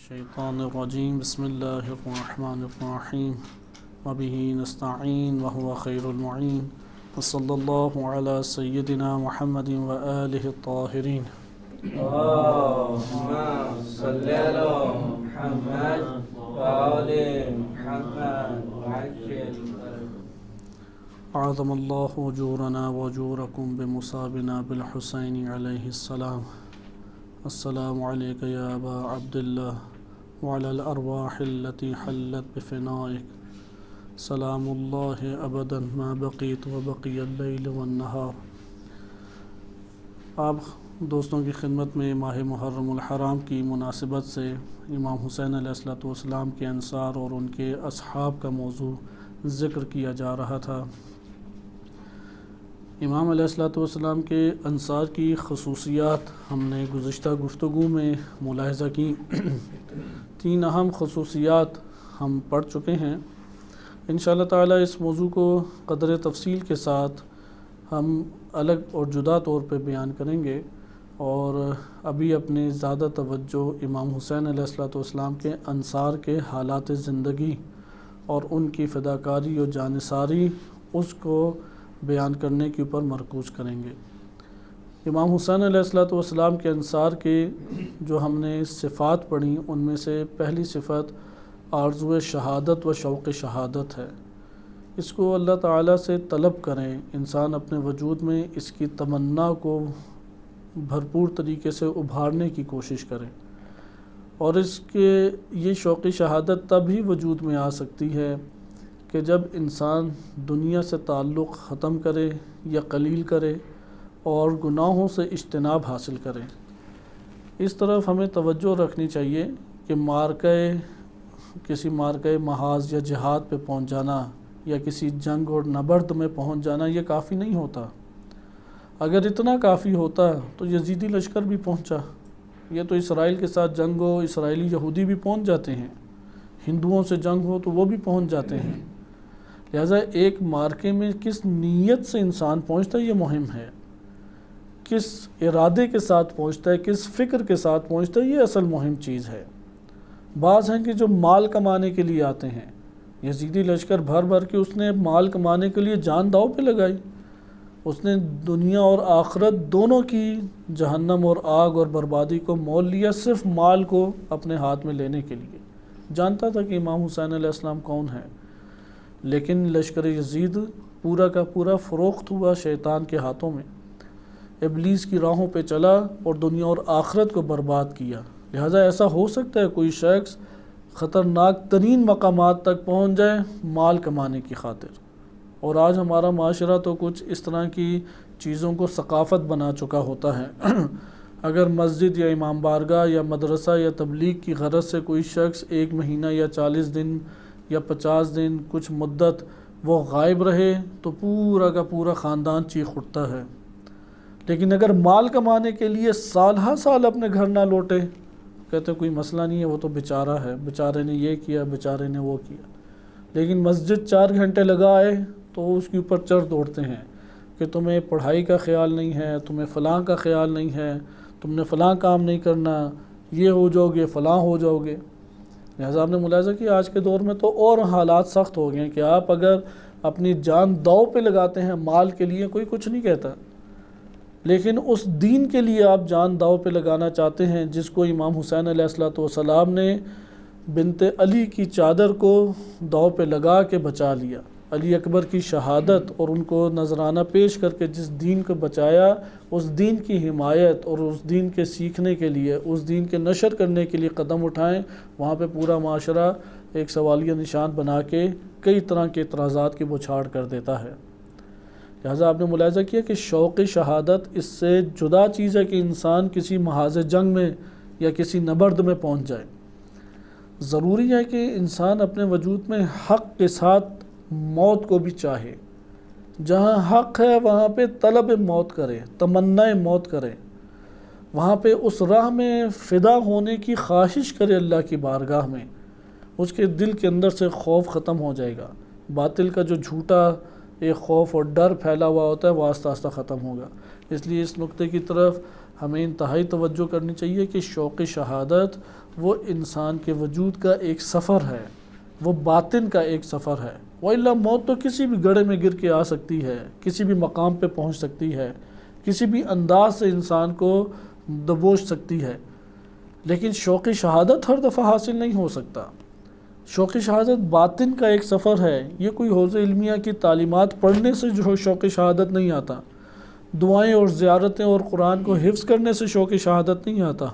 الشیطان الرجیم بسم اللہ الرحمن الرحیم وبہ نستعین وهو خیر المعین وصلی اللہ علی سیدنا محمد وآلہ الطاہرین اللهم صل على محمد وآل محمد وعجل اعظم اللہ اجورنا واجورکم بمصابنا بالحسین علیہ السلام السلام علیک یا ابا عبداللہ وعلی الارواح التي حلت بفنائک سلام اللہ ابدا ما بقیت وبقی اللیل والنہار۔ آپ دوستوں کی خدمت میں ماہ محرم الحرام کی مناسبت سے امام حسین علیہ السلام کے انصار اور ان کے اصحاب کا موضوع ذکر کیا جا رہا تھا۔ امام علیہ السلام کے انصار کی خصوصیات ہم نے گزشتہ گفتگو میں ملاحظہ کی۔ 3 اہم خصوصیات ہم پڑھ چکے ہیں۔ انشاءاللہ تعالی اس موضوع کو قدر تفصیل کے ساتھ ہم الگ اور جدا طور پہ بیان کریں گے، اور ابھی اپنی زیادہ توجہ امام حسین علیہ السلام کے انصار کے حالات زندگی اور ان کی فداکاری و جانثاری اس کو بیان کرنے کے اوپر مرکوز کریں گے۔ امام حسین علیہ السلام کے انصار کے جو ہم نے صفات پڑھی، ان میں سے پہلی صفت آرزو شہادت و شوق شہادت ہے۔ اس کو اللہ تعالیٰ سے طلب کریں، انسان اپنے وجود میں اس کی تمنا کو بھرپور طریقے سے ابھارنے کی کوشش کرے، اور اس کے یہ شوق شہادت تب ہی وجود میں آ سکتی ہے کہ جب انسان دنیا سے تعلق ختم کرے یا قلیل کرے اور گناہوں سے اجتناب حاصل کرے۔ اس طرف ہمیں توجہ رکھنی چاہیے کہ کسی مارکہ محاذ یا جہاد پہ پہنچ جانا یا کسی جنگ اور نبرد میں پہنچ جانا یہ کافی نہیں ہوتا۔ اگر اتنا کافی ہوتا تو یزیدی لشکر بھی پہنچا، یہ تو اسرائیل کے ساتھ جنگ ہو اسرائیلی یہودی بھی پہنچ جاتے ہیں، ہندوؤں سے جنگ ہو تو وہ بھی پہنچ جاتے ہیں۔ لہٰذا ایک مارکے میں کس نیت سے انسان پہنچتا ہے یہ مہم ہے، کس ارادے کے ساتھ پہنچتا ہے، کس فکر کے ساتھ پہنچتا ہے، یہ اصل مہم چیز ہے۔ بعض ہیں کہ جو مال کمانے کے لیے آتے ہیں، یزیدی لشکر بھر بھر کے اس نے مال کمانے کے لیے جان داؤ پہ لگائی، اس نے دنیا اور آخرت دونوں کی جہنم اور آگ اور بربادی کو مول لیا صرف مال کو اپنے ہاتھ میں لینے کے لیے۔ جانتا تھا کہ امام حسین علیہ السلام کون ہے، لیکن لشکر یزید پورا کا پورا فروخت ہوا شیطان کے ہاتھوں میں، ابلیس کی راہوں پہ چلا اور دنیا اور آخرت کو برباد کیا۔ لہٰذا ایسا ہو سکتا ہے کوئی شخص خطرناک ترین مقامات تک پہنچ جائے مال کمانے کی خاطر، اور آج ہمارا معاشرہ تو کچھ اس طرح کی چیزوں کو ثقافت بنا چکا ہوتا ہے۔ اگر مسجد یا امام بارگاہ یا مدرسہ یا تبلیغ کی غرض سے کوئی شخص 1 مہینہ یا 40 دن یا 50 دن کچھ مدت وہ غائب رہے تو پورا کا پورا خاندان چیخ اٹھتا ہے، لیکن اگر مال کمانے کے لیے سال ہر سال اپنے گھر نہ لوٹے، کہتے کوئی مسئلہ نہیں ہے، وہ تو بیچارہ ہے، بیچارے نے یہ کیا، بیچارے نے وہ کیا۔ لیکن مسجد 4 گھنٹے لگا آئے تو اس کے اوپر چڑھ دوڑتے ہیں کہ تمہیں پڑھائی کا خیال نہیں ہے، تمہیں فلاں کا خیال نہیں ہے، تم نے فلاں کام نہیں کرنا، یہ ہو جاؤ گے، فلاں ہو جاؤ گے۔ لہٰذا آپ نے ملاحظہ کیا آج کے دور میں تو اور حالات سخت ہو گئے ہیں کہ آپ اگر اپنی جان داؤ پہ لگاتے ہیں مال کے لیے کوئی کچھ نہیں کہتا، لیکن اس دین کے لیے آپ جان داؤ پہ لگانا چاہتے ہیں جس کو امام حسین علیہ السلام نے بنت علی کی چادر کو داؤ پہ لگا کے بچا لیا، علی اکبر کی شہادت اور ان کو نذرانہ پیش کر کے جس دین کو بچایا، اس دین کی حمایت اور اس دین کے سیکھنے کے لیے، اس دین کے نشر کرنے کے لیے قدم اٹھائیں، وہاں پہ پورا معاشرہ ایک سوالیہ نشان بنا کے کئی طرح کے اعتراضات کی بچھاڑ کر دیتا ہے۔ لہٰذا آپ نے ملاحظہ کیا کہ شوق شہادت اس سے جدا چیز ہے کہ انسان کسی محاذ جنگ میں یا کسی نبرد میں پہنچ جائے۔ ضروری ہے کہ انسان اپنے وجود میں حق کے ساتھ موت کو بھی چاہے، جہاں حق ہے وہاں پہ طلب موت کرے، تمنا موت کرے، وہاں پہ اس راہ میں فدا ہونے کی خواہش کرے اللہ کی بارگاہ میں، اس کے دل کے اندر سے خوف ختم ہو جائے گا، باطل کا جو جھوٹا ایک خوف اور ڈر پھیلا ہوا ہوتا ہے وہ آہستہ آہستہ ختم ہوگا۔ اس لیے اس نقطے کی طرف ہمیں انتہائی توجہ کرنی چاہیے کہ شوق شہادت وہ انسان کے وجود کا ایک سفر ہے، وہ باطن کا ایک سفر ہے۔ وَإِلَّا موت تو کسی بھی گڑھے میں گر کے آ سکتی ہے، کسی بھی مقام پہ پہنچ سکتی ہے، کسی بھی انداز سے انسان کو دبوچ سکتی ہے، لیکن شوق شہادت ہر دفعہ حاصل نہیں ہو سکتا۔ شوق شہادت باطن کا ایک سفر ہے، یہ کوئی حوض علمیہ کی تعلیمات پڑھنے سے جو شوق شہادت نہیں آتا، دعائیں اور زیارتیں اور قرآن کو حفظ کرنے سے شوق شہادت نہیں آتا۔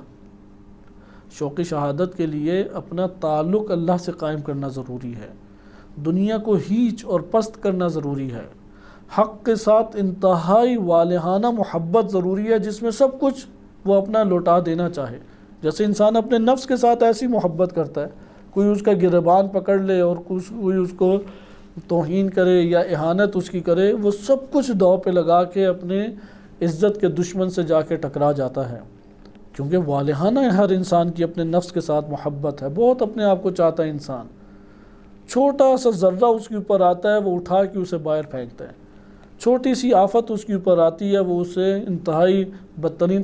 شوق شہادت کے لیے اپنا تعلق اللہ سے قائم کرنا ضروری ہے، دنیا کو ہیچ اور پست کرنا ضروری ہے، حق کے ساتھ انتہائی والہانہ محبت ضروری ہے، جس میں سب کچھ وہ اپنا لوٹا دینا چاہے۔ جیسے انسان اپنے نفس کے ساتھ ایسی محبت کرتا ہے، کوئی اس کا گریبان پکڑ لے اور کوئی اس کو توہین کرے یا اہانت اس کی کرے، وہ سب کچھ داؤ پہ لگا کے اپنے عزت کے دشمن سے جا کے ٹکرا جاتا ہے، کیونکہ والہانہ ہر انسان کی اپنے نفس کے ساتھ محبت ہے، بہت اپنے آپ کو چاہتا ہے انسان، چھوٹا سا ذرہ اس کے اوپر آتا ہے وہ اٹھا کے اسے باہر پھینکتا ہے، چھوٹی سی آفت اس کے اوپر آتی ہے وہ اسے انتہائی بدترین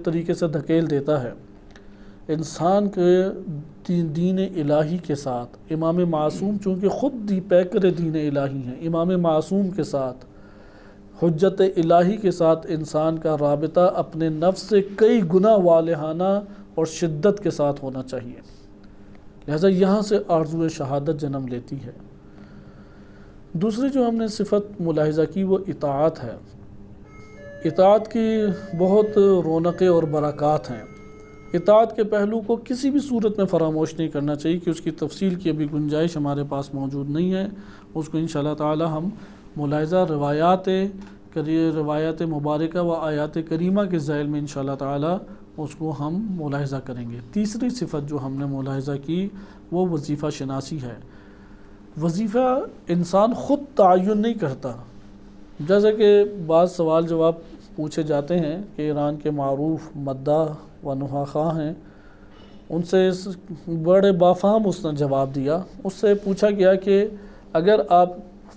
طریقے سے دھکیل دیتا ہے۔ انسان کے دین الہی کے ساتھ، امام معصوم چونکہ خود پیکر دین الہی ہیں، امام معصوم کے ساتھ، حجت الہی کے ساتھ انسان کا رابطہ اپنے نفس سے کئی گنا والہانہ اور شدت کے ساتھ ہونا چاہیے، لہذا یہاں سے آرزو شہادت جنم لیتی ہے۔ دوسری جو ہم نے صفت ملاحظہ کی وہ اطاعت ہے۔ اطاعت کی بہت رونقیں اور برکات ہیں۔ اطاعت کے پہلو کو کسی بھی صورت میں فراموش نہیں کرنا چاہیے کہ اس کی تفصیل کی ابھی گنجائش ہمارے پاس موجود نہیں ہے، اس کو انشاءاللہ تعالی ہم ملاحظہ روایات مبارکہ و آیات کریمہ کے ذیل میں انشاءاللہ تعالی اس کو ہم ملاحظہ کریں گے۔ تیسری صفت جو ہم نے ملاحظہ کی وہ وظیفہ شناسی ہے۔ وظیفہ انسان خود تعین نہیں کرتا، جیسے کہ بعض سوال جواب پوچھے جاتے ہیں کہ ایران کے معروف مداح و نحا خواں ہیں، ان سے بڑے بافہم اس نے جواب دیا۔ اس سے پوچھا گیا کہ اگر آپ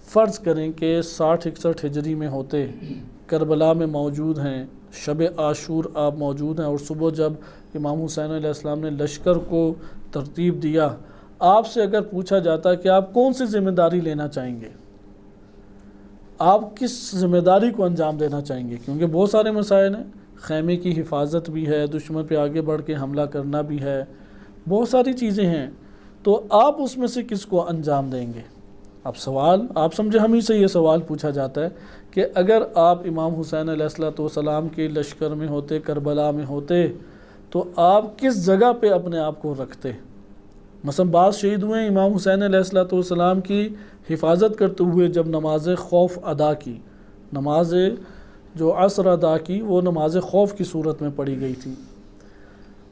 فرض کریں کہ 60-61 ہجری میں ہوتے، کربلا میں موجود ہیں، شب عاشور آپ موجود ہیں، اور صبح جب امام حسین علیہ السلام نے لشکر کو ترتیب دیا، آپ سے اگر پوچھا جاتا کہ آپ کون سی ذمہ داری لینا چاہیں گے، آپ کس ذمہ داری کو انجام دینا چاہیں گے، کیونکہ بہت سارے مسائل ہیں، خیمے کی حفاظت بھی ہے، دشمن پہ آگے بڑھ کے حملہ کرنا بھی ہے، بہت ساری چیزیں ہیں، تو آپ اس میں سے کس کو انجام دیں گے؟ اب سوال آپ سمجھے ہم ہی سے یہ سوال پوچھا جاتا ہے کہ اگر آپ امام حسین علیہ السلام کے لشکر میں ہوتے، کربلا میں ہوتے، تو آپ کس جگہ پہ اپنے آپ کو رکھتے؟ مثلا بعض شہید ہوئے ہیں امام حسین علیہ السلام کی حفاظت کرتے ہوئے، جب نماز خوف ادا کی، نماز جو عصر ادا کی وہ نماز خوف کی صورت میں پڑھی گئی تھی،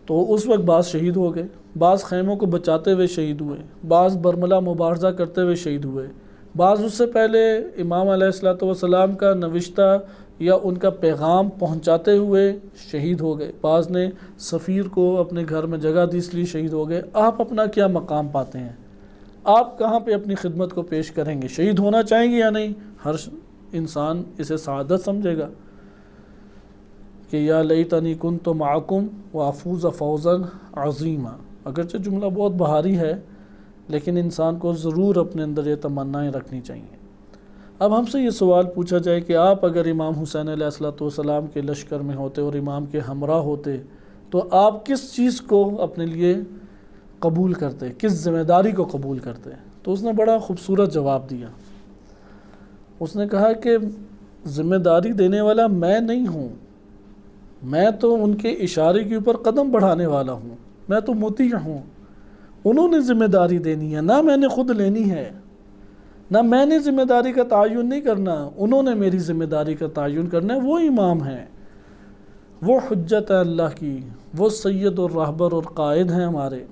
تو اس وقت بعض شہید ہو گئے، بعض خیموں کو بچاتے ہوئے شہید ہوئے، بعض برملا مبارزہ کرتے ہوئے شہید ہوئے، بعض اس سے پہلے امام علیہ السلام کا نوشتہ یا ان کا پیغام پہنچاتے ہوئے شہید ہو گئے، بعض نے سفیر کو اپنے گھر میں جگہ دی اس لیے شہید ہو گئے۔ آپ اپنا کیا مقام پاتے ہیں؟ آپ کہاں پہ اپنی خدمت کو پیش کریں گے؟ شہید ہونا چاہیں گے یا نہیں؟ ہر انسان اسے سعادت سمجھے گا کہ یا لیتنی کنت معکم وافوز فوزا عظیما، اگرچہ جملہ بہت بہاری ہے لیکن انسان کو ضرور اپنے اندر یہ تمنائیں رکھنی چاہیے۔ اب ہم سے یہ سوال پوچھا جائے کہ آپ اگر امام حسین علیہ السلام کے لشکر میں ہوتے اور امام کے ہمراہ ہوتے تو آپ کس چیز کو اپنے لیے قبول کرتے، کس ذمہ داری کو قبول کرتے؟ تو اس نے بڑا خوبصورت جواب دیا۔ اس نے کہا کہ ذمہ داری دینے والا میں نہیں ہوں، میں تو ان کے اشارے کے اوپر قدم بڑھانے والا ہوں، میں تو مطیع ہوں، انہوں نے ذمہ داری دینی ہے، نہ میں نے خود لینی ہے، نہ میں نے ذمہ داری کا تعین نہیں کرنا، انہوں نے میری ذمہ داری کا تعین کرنا ہے۔ وہ امام ہیں، وہ حجت ہے اللہ کی، وہ سید اور رہبر اور قائد ہیں ہمارے،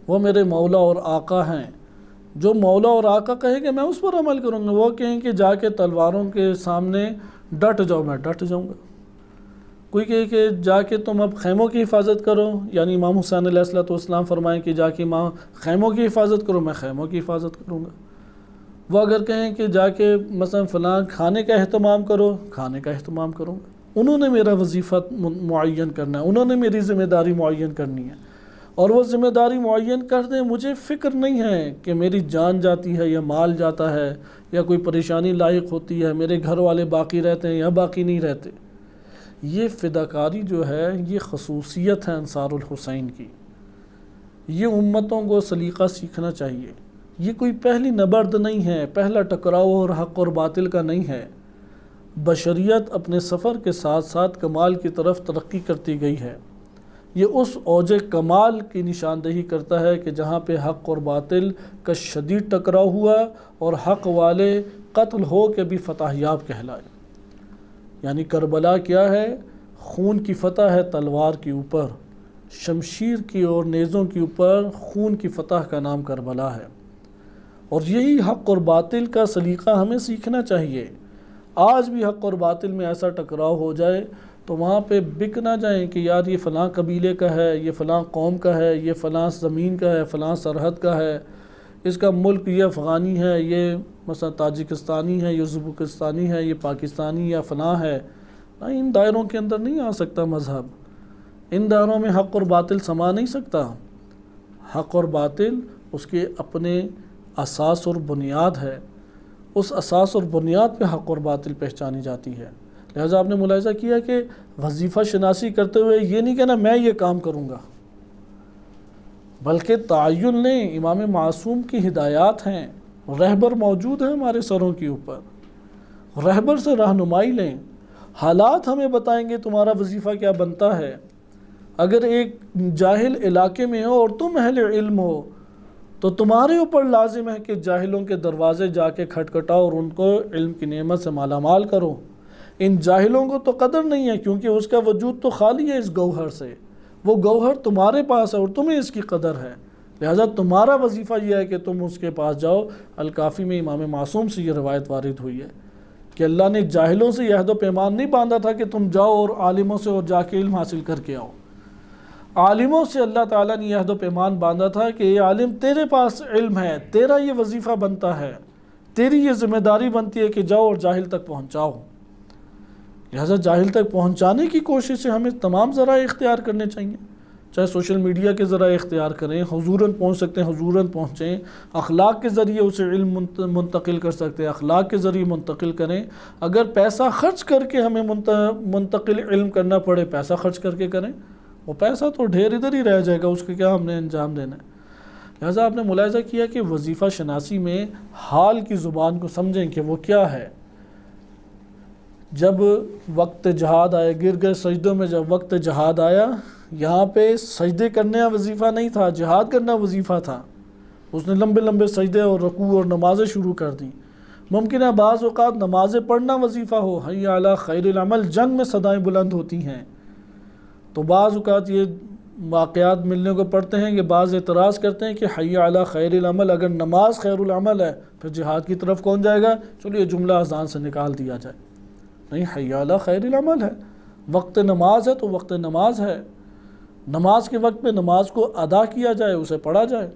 وہ میرے مولا اور آقا ہیں۔ جو مولا اور آقا کہے گا میں اس پر عمل کروں گا، وہ کہیں کہ جا کے تلواروں کے سامنے ڈٹ جاؤ، میں ڈٹ جاؤں گا۔ کوئی کہے کہ جا کے تم اب خیموں کی حفاظت کرو، یعنی امام حسین علیہ السلام فرمائیں کہ جا کے خیموں کی حفاظت کرو، میں خیموں کی حفاظت کروں گا۔ وہ اگر کہیں کہ جا کے مثلا فلاں کھانے کا اہتمام کرو، کھانے کا اہتمام کروں گا۔ انہوں نے میرا وظیفہ معین کرنا ہے، انہوں نے میری ذمہ داری معین کرنی ہے، اور وہ ذمہ داری معین کر دیں، مجھے فکر نہیں ہے کہ میری جان جاتی ہے یا مال جاتا ہے یا کوئی پریشانی لاحق ہوتی ہے، میرے گھر والے باقی رہتے ہیں یا باقی نہیں رہتے۔ یہ فداکاری جو ہے یہ خصوصیت ہے انصار الحسین کی، یہ امتوں کو سلیقہ سیکھنا چاہیے۔ یہ کوئی پہلی نبرد نہیں ہے، پہلا ٹکراؤ اور حق اور باطل کا نہیں ہے۔ بشریت اپنے سفر کے ساتھ ساتھ کمال کی طرف ترقی کرتی گئی ہے۔ یہ اس اوج کمال کی نشاندہی کرتا ہے کہ جہاں پہ حق اور باطل کا شدید ٹکراؤ ہوا اور حق والے قتل ہو کے بھی فتح یاب کہلائے۔ یعنی کربلا کیا ہے؟ خون کی فتح ہے تلوار کے اوپر، شمشیر کی اور نیزوں کے اوپر خون کی فتح کا نام کربلا ہے۔ اور یہی حق اور باطل کا سلیقہ ہمیں سیکھنا چاہیے۔ آج بھی حق اور باطل میں ایسا ٹکراؤ ہو جائے تو وہاں پہ بک نہ جائیں کہ یار یہ فلاں قبیلے کا ہے، یہ فلاں قوم کا ہے، یہ فلاں زمین کا ہے، فلاں سرحد کا ہے، اس کا ملک یہ افغانی ہے، یہ مثلا تاجکستانی ہے، یہ ازبکستانی ہے، یہ پاکستانی یا فلاں ہے۔ نہیں، ان دائروں کے اندر نہیں آ سکتا مذہب، ان دائروں میں حق اور باطل سما نہیں سکتا۔ حق اور باطل اس کے اپنے اساس اور بنیاد ہے، اس اساس اور بنیاد پہ حق اور باطل پہچانی جاتی ہے۔ لہٰذا آپ نے ملاحظہ کیا کہ وظیفہ شناسی کرتے ہوئے یہ نہیں کہنا میں یہ کام کروں گا، بلکہ تعین لیں، امام معصوم کی ہدایات ہیں، رہبر موجود ہیں ہمارے سروں کے اوپر، رہبر سے رہنمائی لیں، حالات ہمیں بتائیں گے تمہارا وظیفہ کیا بنتا ہے۔ اگر ایک جاہل علاقے میں ہو اور تم اہل علم ہو تو تمہارے اوپر لازم ہے کہ جاہلوں کے دروازے جا کے کھٹکھٹاؤ اور ان کو علم کی نعمت سے مالا مال کرو۔ ان جاہلوں کو تو قدر نہیں ہے کیونکہ اس کا وجود تو خالی ہے اس گوہر سے، وہ گوہر تمہارے پاس ہے اور تمہیں اس کی قدر ہے، لہذا تمہارا وظیفہ یہ ہے کہ تم اس کے پاس جاؤ۔ الکافی میں امام معصوم سے یہ روایت وارد ہوئی ہے کہ اللہ نے جاہلوں سے یہ عہد و پیمان نہیں باندھا تھا کہ تم جاؤ اور عالموں سے اور جا کے علم حاصل کر کے آؤ۔ عالموں سے اللہ تعالیٰ نے یہ عہد و پیمان باندھا تھا کہ یہ عالم تیرے پاس علم ہے، تیرا یہ وظیفہ بنتا ہے، تیری یہ ذمہ داری بنتی ہے کہ جاؤ اور جاہل تک پہنچاؤ۔ لہذا جاہل تک پہنچانے کی کوشش سے ہمیں تمام ذرائع اختیار کرنے چاہیے، چاہے سوشل میڈیا کے ذرائع اختیار کریں، حضوراً پہنچ سکتے ہیں حضوراً پہنچیں، اخلاق کے ذریعے اسے علم منتقل کر سکتے ہیں اخلاق کے ذریعے منتقل کریں۔ اگر پیسہ خرچ کر کے ہمیں منتقل علم کرنا پڑے، پیسہ خرچ کر کے کریں، وہ پیسہ تو ڈھیر ادھر ہی رہ جائے گا، اس کے کیا ہم نے انجام دینا ہے۔ لہٰذا آپ نے ملاحظہ کیا کہ وظیفہ شناسی میں حال کی زبان کو سمجھیں کہ وہ کیا ہے۔ جب وقت جہاد آئے، گر گئے سجدوں میں، جب وقت جہاد آیا، یہاں پہ سجدے کرنے کا وظیفہ نہیں تھا، جہاد کرنا وظیفہ تھا۔ اس نے لمبے لمبے سجدے اور رکوع اور نمازیں شروع کر دیں۔ ممکن ہے بعض اوقات نمازیں پڑھنا وظیفہ ہو، حی علی خیر العمل، جنگ میں صدائیں بلند ہوتی ہیں، تو بعض اوقات یہ واقعات ملنے کو پڑتے ہیں کہ بعض اعتراض کرتے ہیں کہ حی علی خیر العمل، اگر نماز خیر العمل ہے پھر جہاد کی طرف کون جائے گا؟ چلو یہ جملہ اذان سے نکال دیا جائے۔ نہیں، حی علی خیر العمل ہے، وقت نماز ہے تو وقت نماز ہے، نماز کے وقت میں نماز کو ادا کیا جائے، اسے پڑھا جائے۔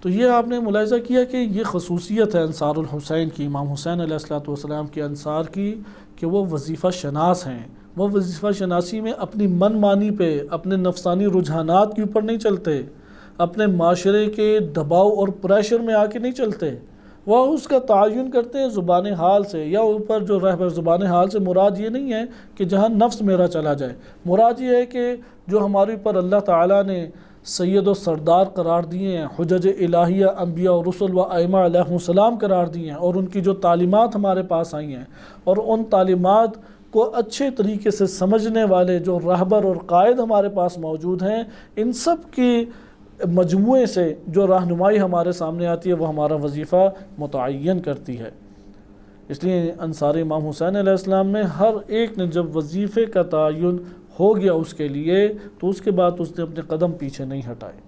تو یہ آپ نے ملاحظہ کیا کہ یہ خصوصیت ہے انصار الحسین کی، امام حسین علیہ السلام کے انصار کی، کہ وہ وظیفہ شناس ہیں۔ وہ وظیفہ شناسی میں اپنی من مانی پہ، اپنے نفسانی رجحانات کے اوپر نہیں چلتے، اپنے معاشرے کے دباؤ اور پریشر میں آ کے نہیں چلتے، وہ اس کا تعین کرتے ہیں زبان حال سے، یا اوپر جو رہبر زبان حال سے مراد یہ نہیں ہے کہ جہاں نفس میرا چلا جائے، مراد یہ ہے کہ جو ہمارے اوپر اللہ تعالیٰ نے سید و سردار قرار دیے ہیں، حجج الہیہ، انبیاء و رسل و ائمہ علیہ السلام قرار دیے ہیں، اور ان کی جو تعلیمات ہمارے پاس آئی ہیں، اور ان تعلیمات کو اچھے طریقے سے سمجھنے والے جو رہبر اور قائد ہمارے پاس موجود ہیں، ان سب کی مجموعے سے جو رہنمائی ہمارے سامنے آتی ہے وہ ہمارا وظیفہ متعین کرتی ہے۔ اس لیے انصار امام حسین علیہ السلام میں ہر ایک نے جب وظیفے کا تعین ہو گیا اس کے لیے، تو اس کے بعد اس نے اپنے قدم پیچھے نہیں ہٹائے۔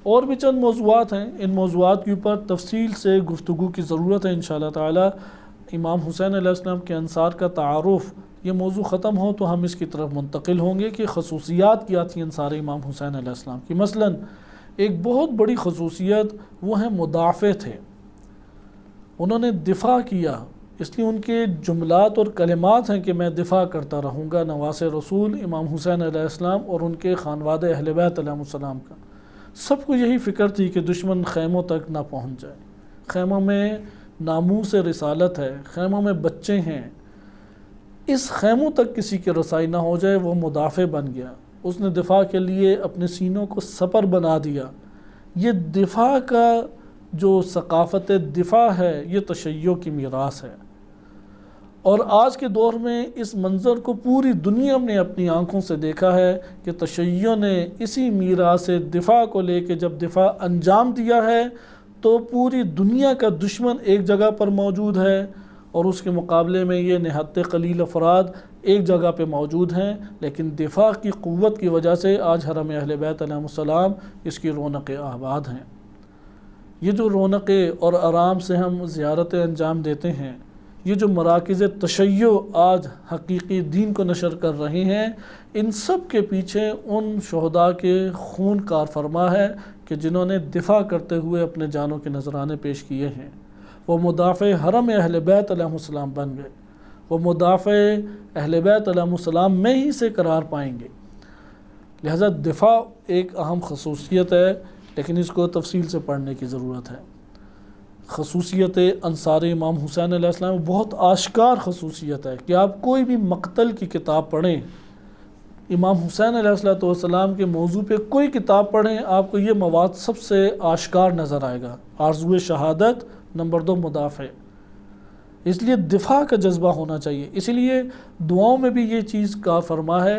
اور بھی چند موضوعات ہیں، ان موضوعات کے اوپر تفصیل سے گفتگو کی ضرورت ہے انشاءاللہ تعالی۔ امام حسین علیہ السلام کے انصار کا تعارف، یہ موضوع ختم ہو تو ہم اس کی طرف منتقل ہوں گے کہ خصوصیات کیا تھیں انصار امام حسین علیہ السلام کی۔ مثلاً ایک بہت بڑی خصوصیت وہ ہیں مدافع تھے، انہوں نے دفاع کیا، اس لیے ان کے جملات اور کلمات ہیں کہ میں دفاع کرتا رہوں گا نواسے رسول امام حسین علیہ السلام اور ان کے خانوادہ اہل بیت علیہ السلام کا۔ سب کو یہی فکر تھی کہ دشمن خیموں تک نہ پہنچ جائے، خیموں میں ناموس رسالت ہے، خیموں میں بچے ہیں، اس خیموں تک کسی کی رسائی نہ ہو جائے۔ وہ مدافع بن گیا، اس نے دفاع کے لیے اپنے سینوں کو سپر بنا دیا۔ یہ دفاع کا جو ثقافت دفاع ہے یہ تشیع کی میراث ہے، اور آج کے دور میں اس منظر کو پوری دنیا نے اپنی آنکھوں سے دیکھا ہے کہ تشیع نے اسی میراث دفاع کو لے کے جب دفاع انجام دیا ہے تو پوری دنیا کا دشمن ایک جگہ پر موجود ہے، اور اس کے مقابلے میں یہ نہایت قلیل افراد ایک جگہ پہ موجود ہیں، لیکن دفاع کی قوت کی وجہ سے آج حرم اہل بیت علیہ السلام اس کی رونق آباد ہیں۔ یہ جو رونقیں اور آرام سے ہم زیارتیں انجام دیتے ہیں، یہ جو مراکز تشیع آج حقیقی دین کو نشر کر رہے ہیں، ان سب کے پیچھے ان شہداء کے خون کار فرما ہے کہ جنہوں نے دفاع کرتے ہوئے اپنے جانوں کے نذرانے پیش کیے ہیں۔ وہ مدافع حرم اہل بیت علیہ السلام بن گئے، وہ مدافع اہل بیت علیہ السلام میں ہی سے قرار پائیں گے۔ لہذا دفاع ایک اہم خصوصیت ہے، لیکن اس کو تفصیل سے پڑھنے کی ضرورت ہے۔ خصوصیت انصار امام حسین علیہ السلام بہت آشکار خصوصیت ہے کہ آپ کوئی بھی مقتل کی کتاب پڑھیں، امام حسین علیہ السلام کے موضوع پہ کوئی کتاب پڑھیں، آپ کو یہ مواد سب سے آشکار نظر آئے گا۔ آرزو شہادت، نمبر 2 مدافع۔ اس لیے دفاع کا جذبہ ہونا چاہیے، اسی لیے دعاؤں میں بھی یہ چیز کا فرما ہے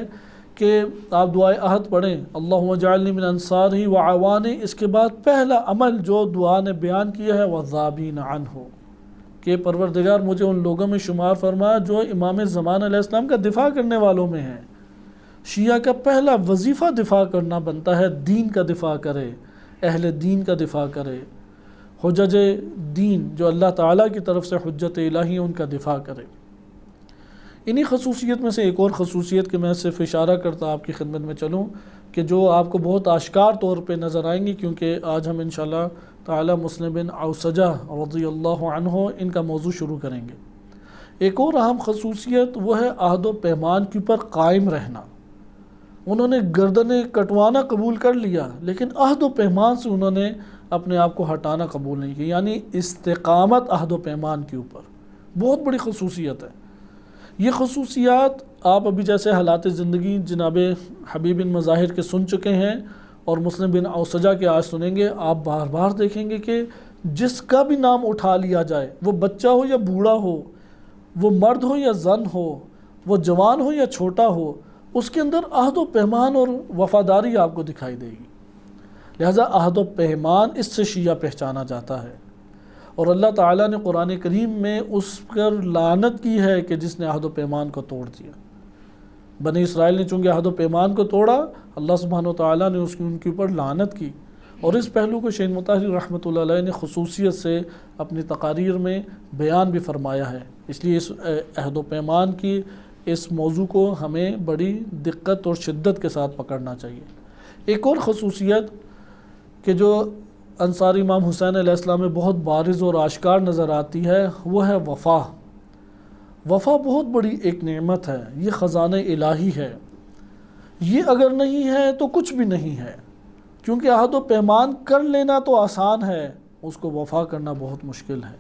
کہ آپ دعائے عہد پڑھیں، اللہم اجعلنی من انصارہ وعوانہ، اس کے بعد پہلا عمل جو دعا نے بیان کیا ہے وَالذَّابِينَ عَنْهُ، کہ پروردگار مجھے ان لوگوں میں شمار فرما جو امام زمان علیہ السلام کا دفاع کرنے والوں میں ہیں۔ شیعہ کا پہلا وظیفہ دفاع کرنا بنتا ہے، دین کا دفاع کرے، اہل دین کا دفاع کرے، حجج دین جو اللہ تعالیٰ کی طرف سے حجت الہی ان کا دفاع کرے۔ انہی خصوصیت میں سے ایک اور خصوصیت کہ میں صرف اشارہ کرتا آپ کی خدمت میں چلوں کہ جو آپ کو بہت آشکار طور پہ نظر آئیں گی، کیونکہ آج ہم انشاءاللہ تعالیٰ مسلم بن عوسجہ رضی اللہ عنہ ان کا موضوع شروع کریں گے۔ ایک اور اہم خصوصیت وہ ہے عہد و پیمان کے اوپر قائم رہنا۔ انہوں نے گردنیں کٹوانا قبول کر لیا، لیکن عہد و پیمان سے انہوں نے اپنے آپ کو ہٹانا قبول نہیں کیا، یعنی استقامت عہد و پیمان کے اوپر بہت بڑی خصوصیت ہے۔ یہ خصوصیات آپ ابھی جیسے حالات زندگی جناب حبیب بن مظاہر کے سن چکے ہیں اور مسلم بن عوسجہ کے آج سنیں گے، آپ بار بار دیکھیں گے کہ جس کا بھی نام اٹھا لیا جائے، وہ بچہ ہو یا بوڑھا ہو، وہ مرد ہو یا زن ہو، وہ جوان ہو یا چھوٹا ہو، اس کے اندر عہد و پیمان اور وفاداری آپ کو دکھائی دے گی۔ لہذا عہد و پیمان اس سے شیعہ پہچانا جاتا ہے، اور اللہ تعالیٰ نے قرآن کریم میں اس پر لعنت کی ہے کہ جس نے عہد و پیمان کو توڑ دیا۔ بنی اسرائیل نے چونکہ عہد و پیمان کو توڑا، اللہ سبحانہ و تعالیٰ نے ان کے اوپر لعنت کی، اور اس پہلو کو شیخ مطہر رحمۃ اللہ علیہ نے خصوصیت سے اپنی تقاریر میں بیان بھی فرمایا ہے۔ اس لیے اس عہد و پیمان کی اس موضوع کو ہمیں بڑی دقت اور شدت کے ساتھ پکڑنا چاہیے۔ ایک اور خصوصیت کہ جو انصار امام حسین علیہ السلام میں بہت بارز اور آشکار نظر آتی ہے وہ ہے وفا۔ وفا بہت بڑی ایک نعمت ہے، یہ خزانہ الہی ہے، یہ اگر نہیں ہے تو کچھ بھی نہیں ہے، کیونکہ عہد و پیمان کر لینا تو آسان ہے، اس کو وفا کرنا بہت مشکل ہے۔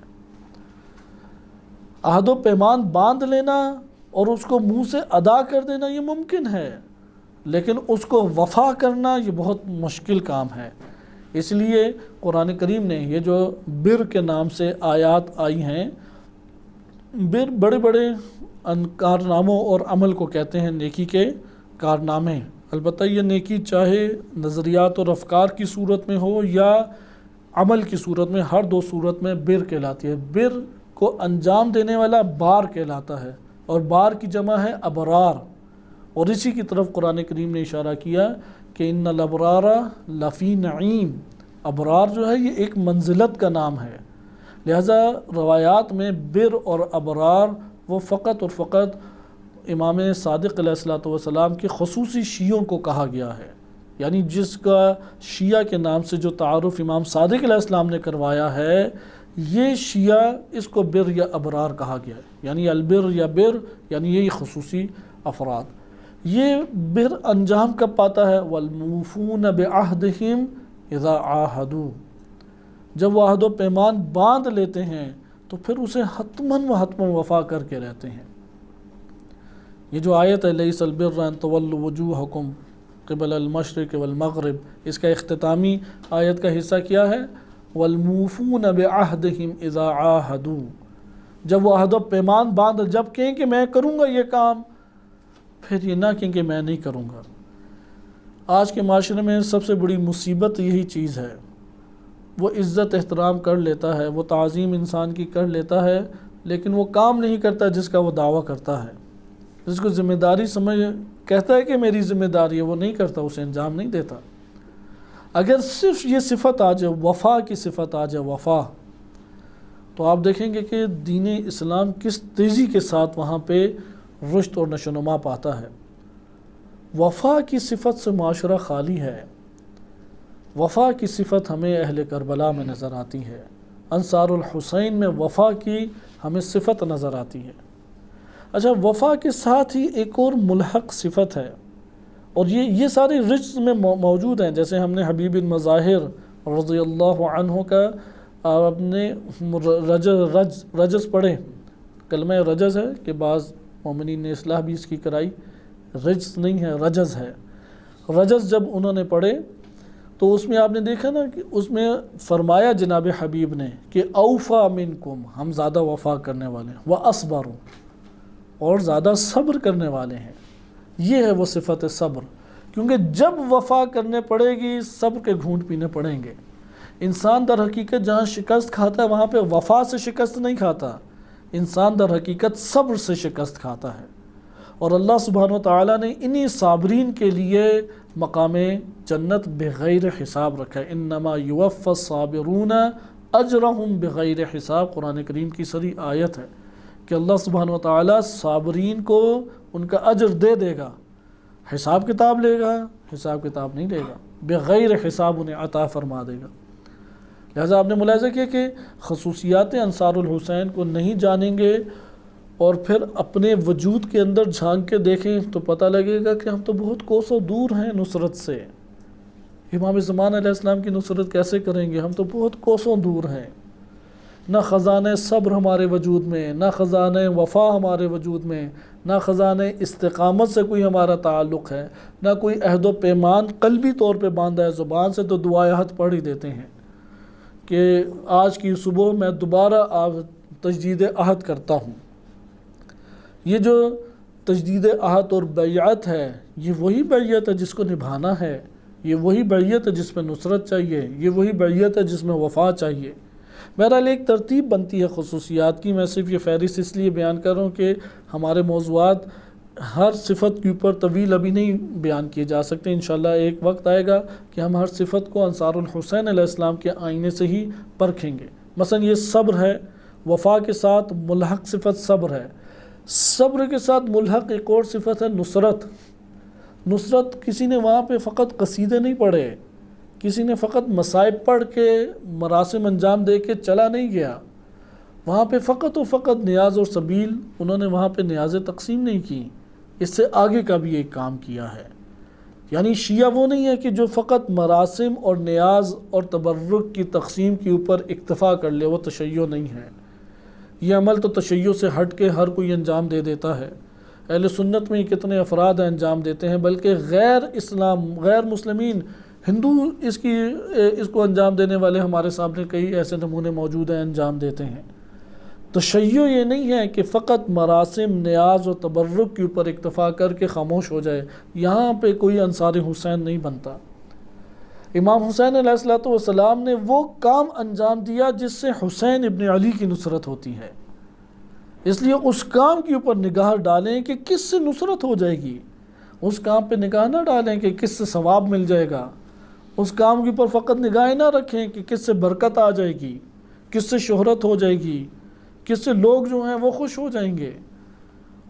عہد و پیمان باندھ لینا اور اس کو منہ سے ادا کر دینا یہ ممکن ہے، لیکن اس کو وفا کرنا یہ بہت مشکل کام ہے۔ اس لیے قرآن کریم نے یہ جو بر کے نام سے آیات آئی ہیں، بر بڑے بڑے کارناموں اور عمل کو کہتے ہیں، نیکی کے کارنامے۔ البتہ یہ نیکی چاہے نظریات اور افکار کی صورت میں ہو یا عمل کی صورت میں، ہر دو صورت میں بر کہلاتی ہے۔ بر کو انجام دینے والا بار کہلاتا ہے، اور بار کی جمع ہے ابرار، اور اسی کی طرف قرآن کریم نے اشارہ کیا کہ ان الابرار لفی نعیم، ابرار جو ہے یہ ایک منزلت کا نام ہے۔ لہذا روایات میں بر اور ابرار وہ فقط اور فقط امام صادق علیہ السلام کے خصوصی شیعوں کو کہا گیا ہے، یعنی جس کا شیعہ کے نام سے جو تعارف امام صادق علیہ السلام نے کروایا ہے، یہ شیعہ اس کو بر یا ابرار کہا گیا ہے، یعنی البر یا بر یعنی یہی خصوصی افراد۔ یہ بر انجام کب پاتا ہے؟ وَالْمُوفُونَ بِعَهْدِهِمْ اذا عاہدوا، جب وہ عہد و پیمان باندھ لیتے ہیں تو پھر اسے حتماً و حتماً وفا کر کے رہتے ہیں۔ یہ جو آیت ہے لیس البر ان تولوا وجوہکم قبل المشرق والمغرب، اس کا اختتامی آیت کا حصہ کیا ہے؟ والموفون بعہدہم اذا عاہدوا، جب وہ عہد و پیمان باندھ، جب کہیں کہ میں کروں گا یہ کام، پھر یہ نہ کہیں کہ میں نہیں کروں گا۔ آج کے معاشرے میں سب سے بڑی مصیبت یہی چیز ہے، وہ عزت احترام کر لیتا ہے، وہ تعظیم انسان کی کر لیتا ہے، لیکن وہ کام نہیں کرتا جس کا وہ دعویٰ کرتا ہے، جس کو ذمہ داری سمجھ کہتا ہے کہ میری ذمہ داری ہے، وہ نہیں کرتا، اسے انجام نہیں دیتا۔ اگر صرف یہ صفت آ جائے، وفا کی صفت آ جائے، وفا، تو آپ دیکھیں گے کہ دین اسلام کس تیزی کے ساتھ وہاں پہ رشد اور نشو و نما پاتا ہے۔ وفا کی صفت سے معاشرہ خالی ہے۔ وفا کی صفت ہمیں اہل کربلا میں نظر آتی ہے، انصار الحسین میں وفا کی ہمیں صفت نظر آتی ہے۔ اچھا، وفا کے ساتھ ہی ایک اور ملحق صفت ہے، اور یہ سارے رجز میں موجود ہیں۔ جیسے ہم نے حبیب بن مظاہر رضی اللہ عنہ کا اپنے رجز پڑھے، کلمہ رجز ہے کہ بعض مومنین نے اصلاح بھی اس کی کرائی، رجز نہیں ہے، رجز ہے۔ رجز جب انہوں نے پڑھے تو اس میں آپ نے دیکھا نا کہ اس میں فرمایا جناب حبیب نے کہ اوفا منکم، ہم زیادہ وفا کرنے والے ہیں، وَأَصْبَرُ، اور زیادہ صبر کرنے والے ہیں۔ یہ ہے وہ صفت صبر، کیونکہ جب وفا کرنے پڑے گی صبر کے گھونٹ پینے پڑیں گے۔ انسان در حقیقت جہاں شکست کھاتا ہے وہاں پہ وفا سے شکست نہیں کھاتا، انسان در حقیقت صبر سے شکست کھاتا ہے۔ اور اللہ سبحانہ وتعالیٰ نے انہی صابرین کے لیے مقام جنت بغیر حساب رکھا ہے۔ انما یوفی الصابرون اجرہم بغیر حساب، قرآن کریم کی سری آیت ہے کہ اللہ سبحانہ وتعالیٰ صابرین کو ان کا اجر دے دے گا، حساب کتاب لے گا؟ حساب کتاب نہیں لے گا، بغیر حساب انہیں عطا فرما دے گا۔ لہذا آپ نے ملاحظہ کیا کہ خصوصیات انصار الحسین کو نہیں جانیں گے اور پھر اپنے وجود کے اندر جھانک کے دیکھیں تو پتہ لگے گا کہ ہم تو بہت کوسوں دور ہیں نصرت سے۔ امام زمان علیہ السلام کی نصرت کیسے کریں گے؟ ہم تو بہت کوسوں دور ہیں۔ نہ خزانہ صبر ہمارے وجود میں، نہ خزانہ وفا ہمارے وجود میں، نہ خزانہ استقامت سے کوئی ہمارا تعلق ہے، نہ کوئی عہد و پیمان قلبی طور پہ باندھا ہے۔ زبان سے تو دعائے عہد پڑھ ہی دیتے ہیں کہ آج کی صبح میں دوبارہ تجدید عہد کرتا ہوں۔ یہ جو تجدید عہد اور بیعت ہے، یہ وہی بیعت ہے جس کو نبھانا ہے، یہ وہی بیعت ہے جس میں نصرت چاہیے، یہ وہی بیعت ہے جس میں وفا چاہیے۔ بہرحال ایک ترتیب بنتی ہے خصوصیات کی، میں صرف یہ فہرست اس لیے بیان کر رہا ہوں کہ ہمارے موضوعات ہر صفت کے اوپر طویل ابھی نہیں بیان کیے جا سکتے۔ انشاءاللہ ایک وقت آئے گا کہ ہم ہر صفت کو انصار الحسین علیہ السلام کے آئینے سے ہی پرکھیں گے۔ مثلا یہ صبر ہے، وفا کے ساتھ ملحق صفت صبر ہے۔ صبر کے ساتھ ملحق ایک اور صفت ہے نصرت۔ نصرت کسی نے وہاں پہ فقط قصیدے نہیں پڑھے، کسی نے فقط مصائب پڑھ کے مراسم انجام دے کے چلا نہیں گیا، وہاں پہ فقط و فقط نیاز اور سبیل، انہوں نے وہاں پہ نیازیں تقسیم نہیں کی، اس سے آگے کا بھی ایک کام کیا ہے۔ یعنی شیعہ وہ نہیں ہے کہ جو فقط مراسم اور نیاز اور تبرک کی تقسیم کے اوپر اکتفا کر لے، وہ تشیع نہیں ہے۔ یہ عمل تو تشیع سے ہٹ کے ہر کوئی انجام دے دیتا ہے۔ اہل سنت میں کتنے افراد انجام دیتے ہیں، بلکہ غیر مسلمین ہندو اس کو انجام دینے والے ہمارے سامنے کئی ایسے نمونے موجود ہیں، انجام دیتے ہیں۔ تشیع یہ نہیں ہے کہ فقط مراسم، نیاز اور تبرک کے اوپر اکتفا کر کے خاموش ہو جائے، یہاں پہ کوئی انصار حسین نہیں بنتا۔ امام حسین علیہ السلام نے وہ کام انجام دیا جس سے حسین ابن علی کی نصرت ہوتی ہے، اس لیے اس کام کے اوپر نگاہ ڈالیں کہ کس سے نصرت ہو جائے گی، اس کام پہ نگاہ نہ ڈالیں کہ کس سے ثواب مل جائے گا، اس کام کے اوپر فقط نگاہیں نہ رکھیں کہ کس سے برکت آ جائے گی، کس سے شہرت ہو جائے گی، کس سے لوگ جو ہیں وہ خوش ہو جائیں گے۔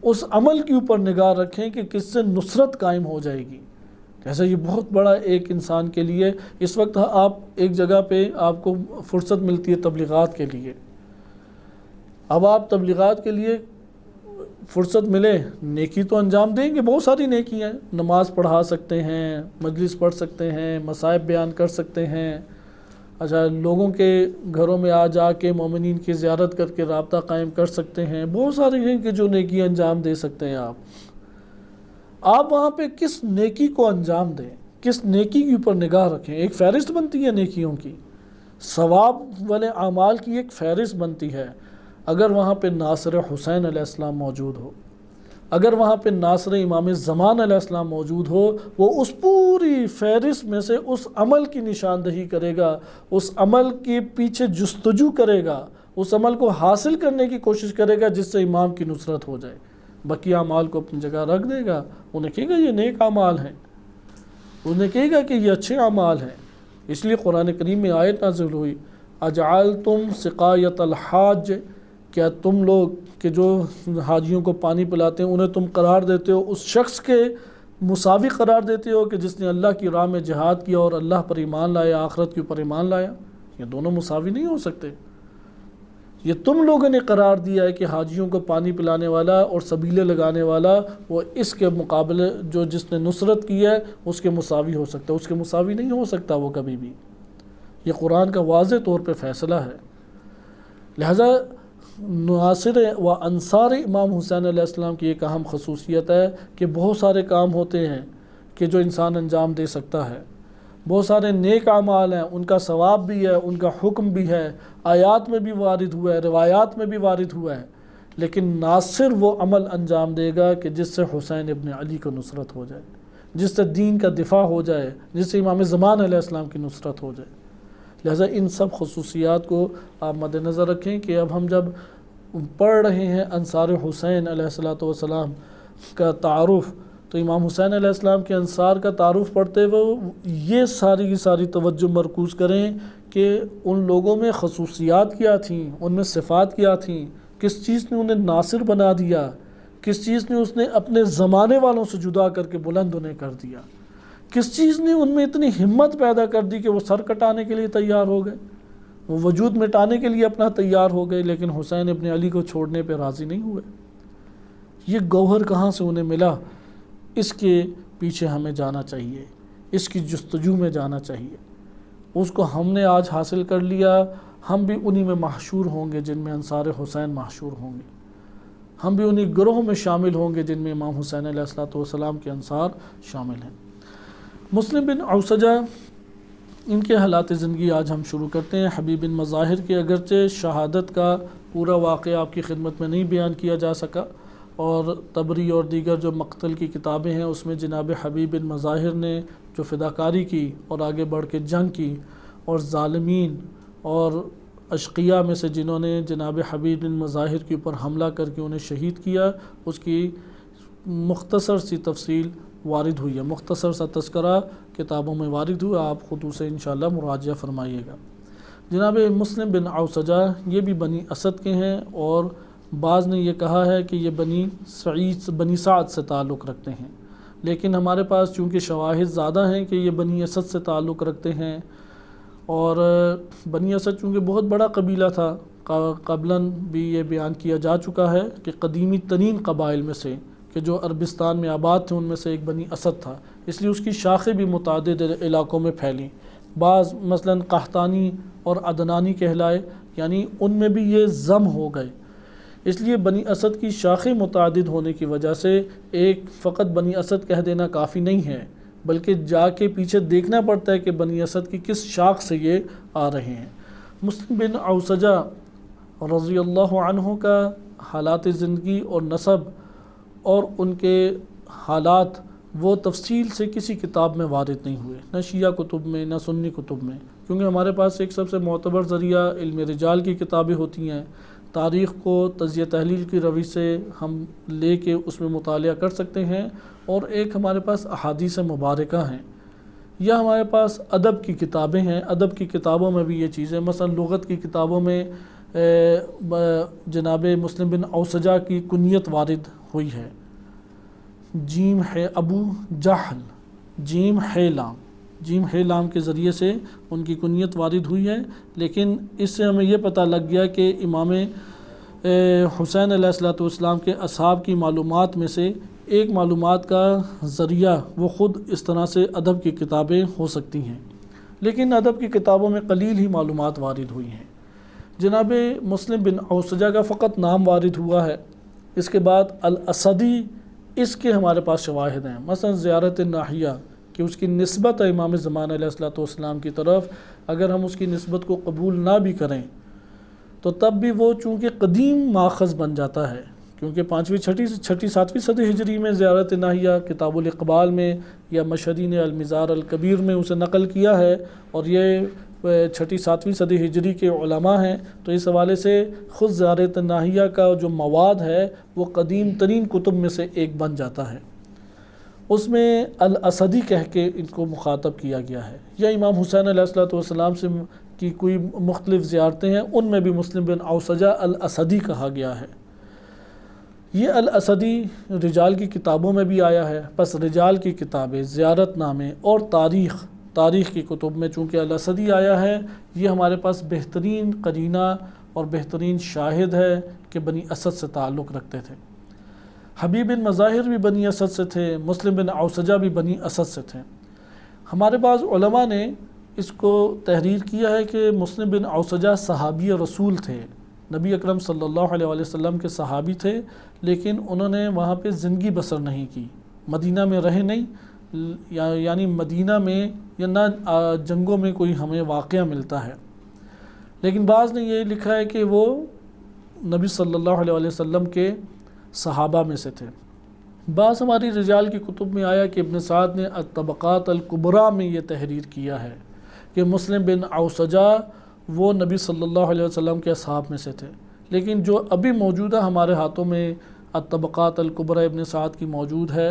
اس عمل کے اوپر نگاہ رکھیں کہ کس سے نصرت قائم ہو جائے گی۔ جیسا یہ بہت بڑا ایک انسان کے لیے، اس وقت آپ ایک جگہ پہ آپ کو فرصت ملتی ہے تبلیغات کے لیے، اب آپ تبلیغات کے لیے فرصت ملے نیکی تو انجام دیں گے، بہت ساری نیکیاں ہیں، نماز پڑھا سکتے ہیں، مجلس پڑھ سکتے ہیں، مصائب بیان کر سکتے ہیں، اچھا لوگوں کے گھروں میں آ جا کے مومنین کی زیارت کر کے رابطہ قائم کر سکتے ہیں، بہت سارے ہیں کہ جو نیکی انجام دے سکتے ہیں آپ وہاں پہ کس نیکی کو انجام دیں، کس نیکی کے اوپر نگاہ رکھیں. ایک فہرست بنتی ہے نیکیوں کی، ثواب والے اعمال کی ایک فہرست بنتی ہے. اگر وہاں پہ ناصر حسین علیہ السلام موجود ہو، اگر وہاں پہ ناصر امام زمان علیہ السلام موجود ہو، وہ اس پوری فہرست میں سے اس عمل کی نشاندہی کرے گا، اس عمل کے پیچھے جستجو کرے گا، اس عمل کو حاصل کرنے کی کوشش کرے گا جس سے امام کی نصرت ہو جائے. بقیہ اعمال کو اپنی جگہ رکھ دے گا، انہیں کہے گا یہ نیک اعمال ہیں، انہیں کہے گا کہ یہ اچھے اعمال ہیں. اس لیے قرآن کریم میں آیت نازل ہوئی، اجعلتم سقایت الحاج، کیا تم لوگ کہ جو حاجیوں کو پانی پلاتے ہیں انہیں تم قرار دیتے ہو اس شخص کے مساوی قرار دیتے ہو کہ جس نے اللہ کی راہ میں جہاد کیا اور اللہ پر ایمان لایا، آخرت کے اوپر ایمان لایا؟ یہ دونوں مساوی نہیں ہو سکتے. یہ تم لوگوں نے قرار دیا ہے کہ حاجیوں کو پانی پلانے والا اور سبیلے لگانے والا وہ اس کے مقابلے جو جس نے نصرت کی ہے اس کے مساوی ہو سکتا ہے، اس کے مساوی نہیں ہو سکتا وہ کبھی بھی. یہ قرآن کا واضح طور پہ فیصلہ ہے. لہذا ناصر و انصار امام حسین علیہ السلام کی ایک اہم خصوصیت ہے کہ بہت سارے کام ہوتے ہیں کہ جو انسان انجام دے سکتا ہے، بہت سارے نیک اعمال ہیں، ان کا ثواب بھی ہے، ان کا حکم بھی ہے، آیات میں بھی وارد ہوا ہے، روایات میں بھی وارد ہوا ہے. لیکن ناصر وہ عمل انجام دے گا کہ جس سے حسین ابن علی کو نصرت ہو جائے، جس سے دین کا دفاع ہو جائے، جس سے امام زمان علیہ السلام کی نصرت ہو جائے. لہذا ان سب خصوصیات کو آپ مد نظر رکھیں کہ اب ہم جب پڑھ رہے ہیں انصار حسین علیہ السلام کا تعارف، تو امام حسین علیہ السلام کے انصار کا تعارف پڑھتے ہوئے یہ ساری کی ساری توجہ مرکوز کریں کہ ان لوگوں میں خصوصیات کیا تھیں، ان میں صفات کیا تھیں، کس چیز نے انہیں ناصر بنا دیا، کس چیز نے اس نے اپنے زمانے والوں سے جدا کر کے بلند انہیں کر دیا، کس چیز نے ان میں اتنی ہمت پیدا کر دی کہ وہ سر کٹانے کے لیے تیار ہو گئے، وہ وجود مٹانے کے لیے اپنا تیار ہو گئے، لیکن حسین ابن علی کو چھوڑنے پہ راضی نہیں ہوئے. یہ گوہر کہاں سے انہیں ملا؟ اس کے پیچھے ہمیں جانا چاہیے، اس کی جستجو میں جانا چاہیے. اس کو ہم نے آج حاصل کر لیا، ہم بھی انہی میں محشور ہوں گے جن میں انصار حسین محشور ہوں گے، ہم بھی انہی گروہ میں شامل ہوں گے جن میں امام حسین علیہ السلام کے انصار شامل ہیں. مسلم بن عوسجہ، ان کے حالات زندگی آج ہم شروع کرتے ہیں. حبیب بن مظاہر کے اگرچہ شہادت کا پورا واقعہ آپ کی خدمت میں نہیں بیان کیا جا سکا، اور طبری اور دیگر جو مقتل کی کتابیں ہیں اس میں جناب حبیب بن مظاہر نے جو فداکاری کی اور آگے بڑھ کے جنگ کی، اور ظالمین اور اشقیاء میں سے جنہوں نے جناب حبیب بن مظاہر کے اوپر حملہ کر کے انہیں شہید کیا، اس کی مختصر سی تفصیل وارد ہوئی ہے، مختصر سا تذکرہ کتابوں میں وارد ہوا، آپ خود اسے انشاءاللہ مراجعہ فرمائیے گا. جناب مسلم بن عوسجہ یہ بھی بنی اسد کے ہیں، اور بعض نے یہ کہا ہے کہ یہ بنی سعد سے تعلق رکھتے ہیں، لیکن ہمارے پاس چونکہ شواہد زیادہ ہیں کہ یہ بنی اسد سے تعلق رکھتے ہیں. اور بنی اسد چونکہ بہت بڑا قبیلہ تھا، قبلاً بھی یہ بیان کیا جا چکا ہے کہ قدیمی ترین قبائل میں سے کہ جو عربستان میں آباد تھے ان میں سے ایک بنی اسد تھا، اس لیے اس کی شاخیں بھی متعدد علاقوں میں پھیلیں. بعض مثلاً قحطانی اور عدنانی کہلائے، یعنی ان میں بھی یہ ضم ہو گئے. اس لیے بنی اسد کی شاخیں متعدد ہونے کی وجہ سے ایک فقط بنی اسد کہہ دینا کافی نہیں ہے، بلکہ جا کے پیچھے دیکھنا پڑتا ہے کہ بنی اسد کی کس شاخ سے یہ آ رہے ہیں. مسلم بن عوسجہ رضی اللہ عنہ کا حالات زندگی اور نسب اور ان کے حالات وہ تفصیل سے کسی کتاب میں وارد نہیں ہوئے، نہ شیعہ کتب میں نہ سنی کتب میں، کیونکہ ہمارے پاس ایک سب سے معتبر ذریعہ علم رجال کی کتابیں ہوتی ہیں. تاریخ کو تجزیہ تحلیل کی روی سے ہم لے کے اس میں مطالعہ کر سکتے ہیں، اور ایک ہمارے پاس احادیث مبارکہ ہیں، یا ہمارے پاس ادب کی کتابیں ہیں. ادب کی کتابوں میں بھی یہ چیزیں، مثلا لغت کی کتابوں میں جناب مسلم بن عوسجہ کی کنیت وارد ہوئی ہے، جیم ہے ابو جہل، جیم ہے لام، جیم ہے لام کے ذریعے سے ان کی کنیت وارد ہوئی ہے. لیکن اس سے ہمیں یہ پتہ لگ گیا کہ امام حسین علیہ الصلوۃ والسلام کے اصحاب کی معلومات میں سے ایک معلومات کا ذریعہ وہ خود اس طرح سے ادب کی کتابیں ہو سکتی ہیں، لیکن ادب کی کتابوں میں قلیل ہی معلومات وارد ہوئی ہیں۔ جناب مسلم بن اوسجہ کا فقط نام وارد ہوا ہے، اس کے بعد الاسدی اس کے ہمارے پاس شواہد ہیں، مثلا زیارت ناحیہ کہ اس کی نسبت ہے امام زمان علیہ الصلوۃ والسلام کی طرف، اگر ہم اس کی نسبت کو قبول نہ بھی کریں تو تب بھی وہ چونکہ قدیم ماخذ بن جاتا ہے، کیونکہ 5ویں 6 7ویں صدی ہجری میں زیارت ناحیہ کتاب الاقبال میں یا مشہدی نے المزار الکبیر میں اسے نقل کیا ہے، اور یہ 6 7ویں صدی ہجری کے علماء ہیں، تو اس حوالے سے خود زیارت ناحیہ کا جو مواد ہے وہ قدیم ترین کتب میں سے ایک بن جاتا ہے۔ اس میں الاسدی کہہ کے ان کو مخاطب کیا گیا ہے، یا امام حسین علیہ الصلوۃ والسلام سے کی کوئی مختلف زیارتیں ہیں، ان میں بھی مسلم بن اوسجہ الاسدی کہا گیا ہے۔ یہ الاسدی رجال کی کتابوں میں بھی آیا ہے، پس رجال کی کتابیں، زیارت نامے اور تاریخ کی کتب میں چونکہ الاسدی آیا ہے، یہ ہمارے پاس بہترین قرینہ اور بہترین شاہد ہے کہ بنی اسد سے تعلق رکھتے تھے۔ حبیب بن مظاہر بھی بنی اسد سے تھے، مسلم بن اوسجہ بھی بنی اسد سے تھے۔ ہمارے بعض علماء نے اس کو تحریر کیا ہے کہ مسلم بن اوسجہ صحابی رسول تھے، نبی اکرم صلی اللہ علیہ وسلم کے صحابی تھے، لیکن انہوں نے وہاں پہ زندگی بسر نہیں کی، مدینہ میں رہے نہیں، یعنی مدینہ میں یا نہ جنگوں میں کوئی ہمیں واقعہ ملتا ہے، لیکن بعض نے یہ لکھا ہے کہ وہ نبی صلی اللہ علیہ وسلم کے صحابہ میں سے تھے۔ بعض ہماری رجال کی کتب میں آیا کہ ابن سعد نے الطبقات الکبریٰ میں یہ تحریر کیا ہے کہ مسلم بن اوسجہ وہ نبی صلی اللہ علیہ وسلم کے اصحاب میں سے تھے، لیکن جو ابھی موجودہ ہمارے ہاتھوں میں الطبقات الکبریٰ ابن سعد کی موجود ہے،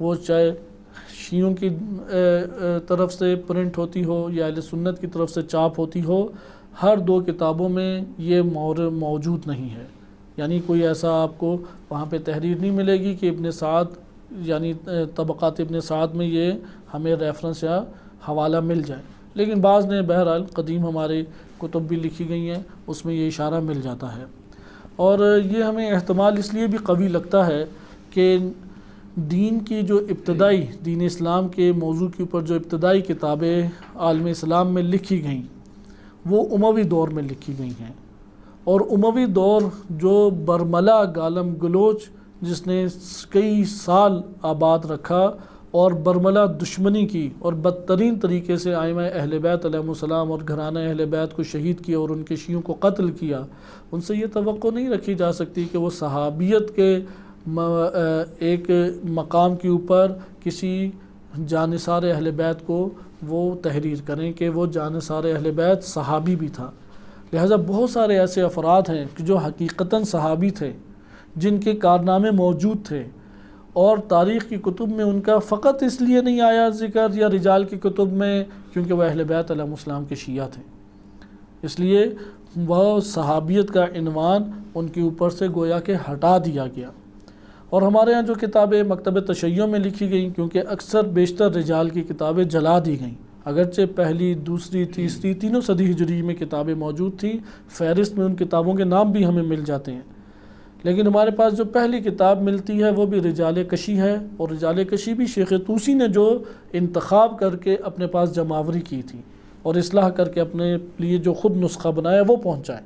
وہ چاہے شیعوں کی طرف سے پرنٹ ہوتی ہو یا اہل سنت کی طرف سے چاپ ہوتی ہو، ہر دو کتابوں میں یہ موجود نہیں ہے، یعنی کوئی ایسا آپ کو وہاں پہ تحریر نہیں ملے گی کہ ابن سعد یعنی طبقات ابن سعد میں یہ ہمیں ریفرنس یا حوالہ مل جائے، لیکن بعض نے بہرحال قدیم ہمارے کتب بھی لکھی گئی ہیں، اس میں یہ اشارہ مل جاتا ہے۔ اور یہ ہمیں احتمال اس لیے بھی قوی لگتا ہے کہ دین کی جو ابتدائی دین اسلام کے موضوع کے اوپر جو ابتدائی کتابیں عالم اسلام میں لکھی گئیں وہ اموی دور میں لکھی گئی ہیں، اور اموی دور جو برملا گالم گلوچ جس نے کئی سال آباد رکھا اور برملا دشمنی کی اور بدترین طریقے سے ائمہ اہل بیت علیہ السلام اور گھرانہ اہل بیت کو شہید کیا اور ان کے شیعوں کو قتل کیا، ان سے یہ توقع نہیں رکھی جا سکتی کہ وہ صحابیت کے ایک مقام کے اوپر کسی جانثار اہل بیت کو وہ تحریر کریں کہ وہ جانثار اہل بیت صحابی بھی تھا۔ لہٰذا بہت سارے ایسے افراد ہیں کہ جو حقیقتاً صحابی تھے، جن کے کارنامے موجود تھے، اور تاریخ کی کتب میں ان کا فقط اس لیے نہیں آیا ذکر یا رجال کی کتب میں کیونکہ وہ اہل بیت علیہ السلام کے شیعہ تھے، اس لیے وہ صحابیت کا عنوان ان کے اوپر سے گویا کہ ہٹا دیا گیا۔ اور ہمارے ہاں جو کتابیں مکتب تشیع میں لکھی گئیں، کیونکہ اکثر بیشتر رجال کی کتابیں جلا دی گئیں، اگرچہ پہلی، دوسری، تیسری تینوں صدی ہجری میں کتابیں موجود تھیں، فہرست میں ان کتابوں کے نام بھی ہمیں مل جاتے ہیں، لیکن ہمارے پاس جو پہلی کتاب ملتی ہے وہ بھی رجال کشی ہے، اور رجال کشی بھی شیخ طوسی نے جو انتخاب کر کے اپنے پاس جمعآوری کی تھی اور اصلاح کر کے اپنے لیے جو خود نسخہ بنایا وہ پہنچائے،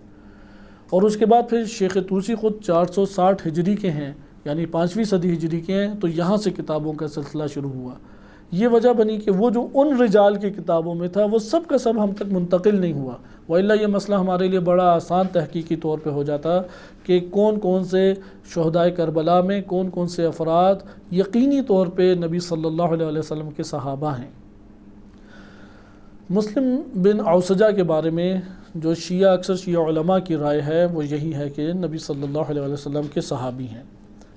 اور اس کے بعد پھر شیخ طوسی خود 460 ہجری کے ہیں، یعنی 5ویں صدی ہجری کے ہیں، تو یہاں سے کتابوں کا سلسلہ شروع ہوا۔ یہ وجہ بنی کہ وہ جو ان رجال کی کتابوں میں تھا وہ سب کا سب ہم تک منتقل نہیں ہوا، وإلا یہ مسئلہ ہمارے لیے بڑا آسان تحقیقی طور پہ ہو جاتا کہ کون کون سے شہدائے کربلا میں کون کون سے افراد یقینی طور پہ نبی صلی اللہ علیہ وسلم کے صحابہ ہیں۔ مسلم بن اوسجہ کے بارے میں جو شیعہ اکثر شیعہ علماء کی رائے ہے وہ یہی ہے کہ نبی صلی اللہ علیہ وسلم کے صحابی ہیں۔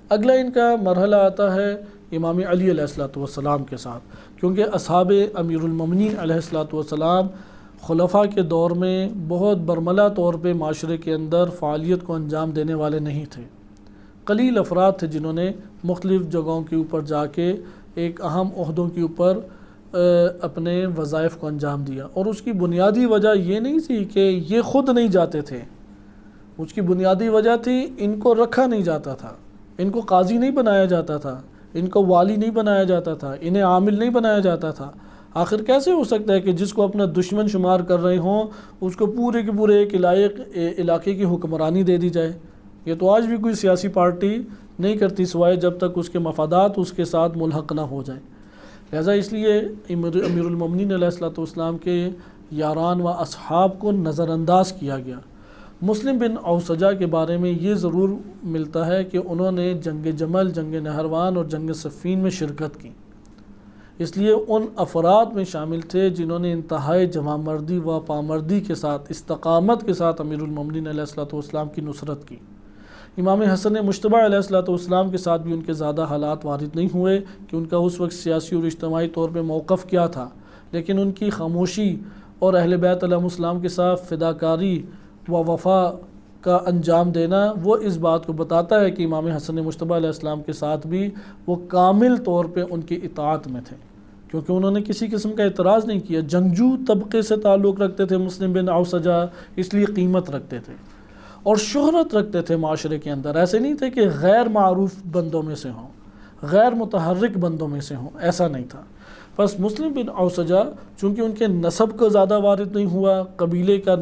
اگلا ان کا مرحلہ آتا ہے امام علی علیہ السلام کے ساتھ، کیونکہ اصحاب امیر المومنین علیہ السلام خلفاء کے دور میں بہت برملا طور پہ معاشرے کے اندر فعالیت کو انجام دینے والے نہیں تھے، قلیل افراد تھے جنہوں نے مختلف جگہوں کے اوپر جا کے ایک اہم عہدوں کے اوپر اپنے وظائف کو انجام دیا، اور اس کی بنیادی وجہ یہ نہیں تھی کہ یہ خود نہیں جاتے تھے، اس کی بنیادی وجہ تھی ان کو رکھا نہیں جاتا تھا، ان کو قاضی نہیں بنایا جاتا تھا، ان کو والی نہیں بنایا جاتا تھا، انہیں عامل نہیں بنایا جاتا تھا۔ آخر کیسے ہو سکتا ہے کہ جس کو اپنا دشمن شمار کر رہے ہوں اس کو پورے کے پورے ایک علاقے کی حکمرانی دے دی جائے؟ یہ تو آج بھی کوئی سیاسی پارٹی نہیں کرتی سوائے جب تک اس کے مفادات اس کے ساتھ ملحق نہ ہو جائیں۔ لہذا اس لیے امیر المومنین علیہ السلام کے یاران و اصحاب کو نظر انداز کیا گیا۔ مسلم بن اوسجہ کے بارے میں یہ ضرور ملتا ہے کہ انہوں نے جنگ جمل، جنگ نہروان اور جنگ صفین میں شرکت کی، اس لیے ان افراد میں شامل تھے جنہوں نے انتہائی جمع مردی و پامردی کے ساتھ، استقامت کے ساتھ امیر المومنین علیہ السلام کی نصرت کی۔ امام حسن مجتبی علیہ السلام کے ساتھ بھی ان کے زیادہ حالات وارد نہیں ہوئے کہ ان کا اس وقت سیاسی اور اجتماعی طور پہ موقف کیا تھا، لیکن ان کی خاموشی اور اہل بیت علیہ السلام کے ساتھ فداکاری و وفا کا انجام دینا وہ اس بات کو بتاتا ہے کہ امام حسن مجتبی علیہ السلام کے ساتھ بھی وہ کامل طور پہ ان کی اطاعت میں تھے، کیونکہ انہوں نے کسی قسم کا اعتراض نہیں کیا۔ جنگجو طبقے سے تعلق رکھتے تھے مسلم بن اوسجہ، اس لیے قیمت رکھتے تھے اور شہرت رکھتے تھے معاشرے کے اندر۔ ایسے نہیں تھے کہ غیر معروف بندوں میں سے ہوں، غیر متحرک بندوں میں سے ہوں، ایسا نہیں تھا۔ بس مسلم بن اوسجہ چونکہ ان کے نسب کو زیادہ وارد نہیں ہوا، قبیلے کا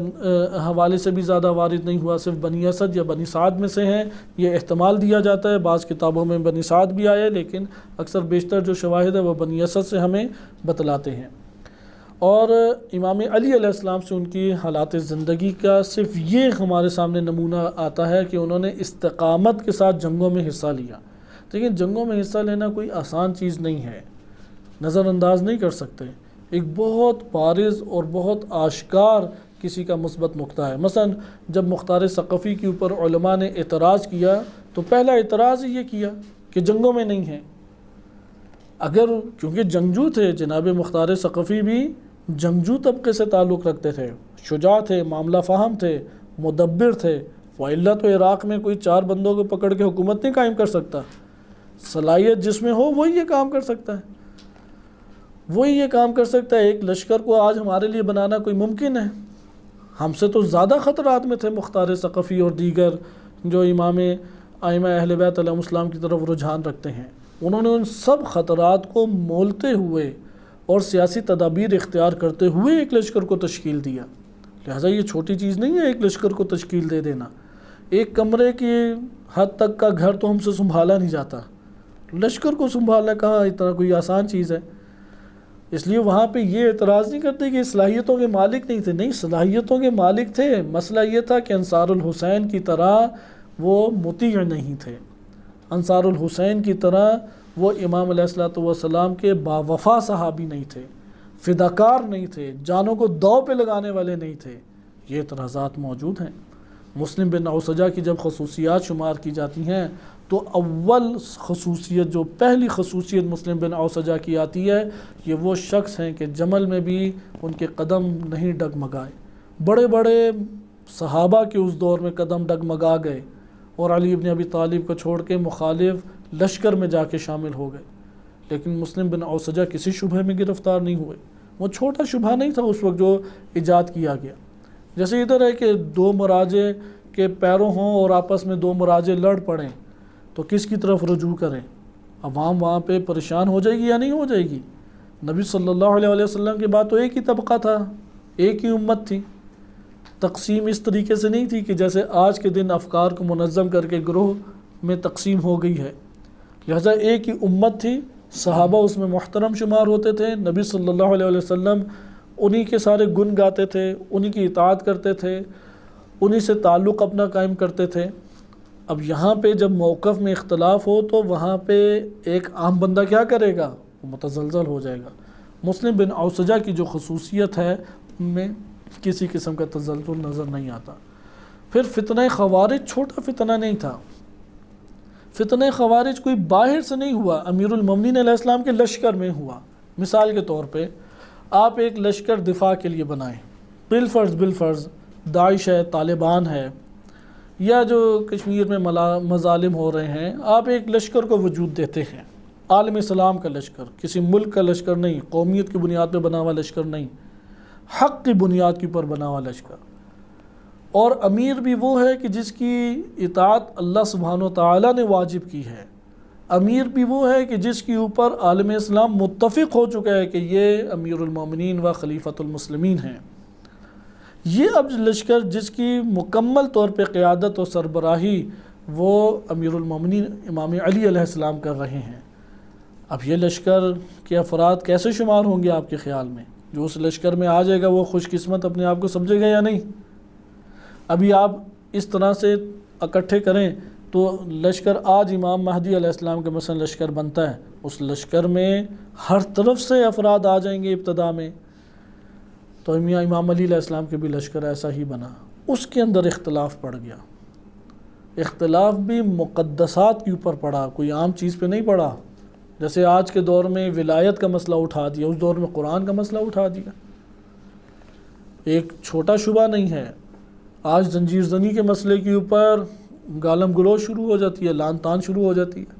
حوالے سے بھی زیادہ وارد نہیں ہوا، صرف بنی اسد یا بنی سعد میں سے ہیں، یہ احتمال دیا جاتا ہے۔ بعض کتابوں میں بنی سعد بھی آئے، لیکن اکثر بیشتر جو شواہد ہے وہ بنی اسد سے ہمیں بتلاتے ہیں۔ اور امام علی علیہ السلام سے ان کی حالات زندگی کا صرف یہ ہمارے سامنے نمونہ آتا ہے کہ انہوں نے استقامت کے ساتھ جنگوں میں حصہ لیا۔ لیکن جنگوں میں حصہ لینا کوئی آسان چیز نہیں ہے، نظر انداز نہیں کر سکتے۔ ایک بہت بارز اور بہت آشکار کسی کا مثبت نقطہ ہے۔ مثلا جب مختار ثقفی کے اوپر علماء نے اعتراض کیا تو پہلا اعتراض یہ کیا کہ جنگوں میں نہیں ہیں۔ اگر چونکہ جنگجو تھے، جناب مختار ثقفی بھی جنگجو طبقے سے تعلق رکھتے تھے، شجاع تھے، معاملہ فہم تھے، مدبر تھے، وَإِلَّا تو عراق میں کوئی 4 بندوں کو پکڑ کے حکومت نہیں قائم کر سکتا۔ صلاحیت جس میں ہو وہی یہ کام کر سکتا ہے، وہی یہ کام کر سکتا ہے۔ ایک لشکر کو آج ہمارے لیے بنانا کوئی ممکن ہے؟ ہم سے تو زیادہ خطرات میں تھے مختار ثقفی اور دیگر جو امام ائمہ اہل بیت علیہ السلام کی طرف رجحان رکھتے ہیں۔ انہوں نے ان سب خطرات کو مولتے ہوئے اور سیاسی تدابیر اختیار کرتے ہوئے ایک لشکر کو تشکیل دیا۔ لہٰذا یہ چھوٹی چیز نہیں ہے ایک لشکر کو تشکیل دے دینا۔ ایک کمرے کی حد تک کا گھر تو ہم سے سنبھالا نہیں جاتا، لشکر کو سنبھالنا کہاں اتنا کوئی آسان چیز ہے۔ اس لیے وہاں پہ یہ اعتراض نہیں کرتے کہ صلاحیتوں کے مالک نہیں تھے، نہیں، صلاحیتوں کے مالک تھے۔ مسئلہ یہ تھا کہ انصار الحسین کی طرح وہ مطیع نہیں تھے، انصار الحسین کی طرح وہ امام علیہ السلام کے باوفا صحابی نہیں تھے، فداکار نہیں تھے، جانوں کو داؤ پہ لگانے والے نہیں تھے۔ یہ اعتراضات موجود ہیں۔ مسلم بن اوسجہ کی جب خصوصیات شمار کی جاتی ہیں تو اول خصوصیت، جو پہلی خصوصیت مسلم بن اوسجہ کی آتی ہے، یہ وہ شخص ہیں کہ جمل میں بھی ان کے قدم نہیں ڈگمگائے۔ بڑے بڑے صحابہ کے اس دور میں قدم ڈگمگا گئے اور علی ابن ابی طالب کو چھوڑ کے مخالف لشکر میں جا کے شامل ہو گئے، لیکن مسلم بن اوسجہ کسی شبہ میں گرفتار نہیں ہوئے۔ وہ چھوٹا شبہ نہیں تھا اس وقت جو ایجاد کیا گیا۔ جیسے ادھر ہے کہ 2 مراجع کے پیروں ہوں اور آپس میں 2 مراجع لڑ پڑیں تو کس کی طرف رجوع کریں؟ عوام وہاں پہ پریشان ہو جائے گی یا نہیں ہو جائے گی؟ نبی صلی اللہ علیہ وسلم کے بعد تو ایک ہی طبقہ تھا، ایک ہی امت تھی۔ تقسیم اس طریقے سے نہیں تھی کہ جیسے آج کے دن افکار کو منظم کر کے گروہ میں تقسیم ہو گئی ہے۔ لہذا ایک ہی امت تھی، صحابہ اس میں محترم شمار ہوتے تھے، نبی صلی اللہ علیہ وسلم انہی کے سارے گن گاتے تھے، انہی کی اطاعت کرتے تھے، انہی سے تعلق اپنا قائم کرتے تھے۔ اب یہاں پہ جب موقف میں اختلاف ہو تو وہاں پہ ایک عام بندہ کیا کرے گا؟ وہ متزلزل ہو جائے گا۔ مسلم بن اوسجہ کی جو خصوصیت ہے ان میں کسی قسم کا تزلزل نظر نہیں آتا۔ پھر فتنہ خوارج چھوٹا فتنہ نہیں تھا۔ فتنہ خوارج کوئی باہر سے نہیں ہوا، امیر المومنین علیہ السلام کے لشکر میں ہوا۔ مثال کے طور پہ آپ ایک لشکر دفاع کے لیے بنائیں، بالفرض داعش ہے، طالبان ہے، یا جو کشمیر میں مظالم ہو رہے ہیں، آپ ایک لشکر کو وجود دیتے ہیں، عالم اسلام کا لشکر، کسی ملک کا لشکر نہیں، قومیت کی بنیاد پہ بنا ہوا لشکر نہیں، حق کی بنیاد کے اوپر بنا ہوا لشکر۔ اور امیر بھی وہ ہے کہ جس کی اطاعت اللہ سبحانہ و تعالیٰ نے واجب کی ہے، امیر بھی وہ ہے کہ جس کے اوپر عالم اسلام متفق ہو چکا ہے کہ یہ امیر المومنین و خلیفۃ المسلمین ہیں۔ یہ اب لشکر جس کی مکمل طور پہ قیادت و سربراہی وہ امیر المومنین امام علی علیہ السلام کر رہے ہیں۔ اب یہ لشکر کے افراد کیسے شمار ہوں گے آپ کے خیال میں؟ جو اس لشکر میں آ جائے گا وہ خوش قسمت اپنے آپ کو سمجھے گا یا نہیں؟ ابھی آپ اس طرح سے اکٹھے کریں تو لشکر آج امام مہدی علیہ السلام کے مثلا لشکر بنتا ہے، اس لشکر میں ہر طرف سے افراد آ جائیں گے ابتدا میں، تو امام علی علیہ السلام کے بھی لشکر ایسا ہی بنا۔ اس کے اندر اختلاف پڑ گیا، اختلاف بھی مقدسات کے اوپر پڑا، کوئی عام چیز پہ نہیں پڑا۔ جیسے آج کے دور میں ولایت کا مسئلہ اٹھا دیا، اس دور میں قرآن کا مسئلہ اٹھا دیا۔ ایک چھوٹا شبہ نہیں ہے، آج زنجیر زنی کے مسئلے کے اوپر گالم گلوچ شروع ہو جاتی ہے، لان تان شروع ہو جاتی ہے۔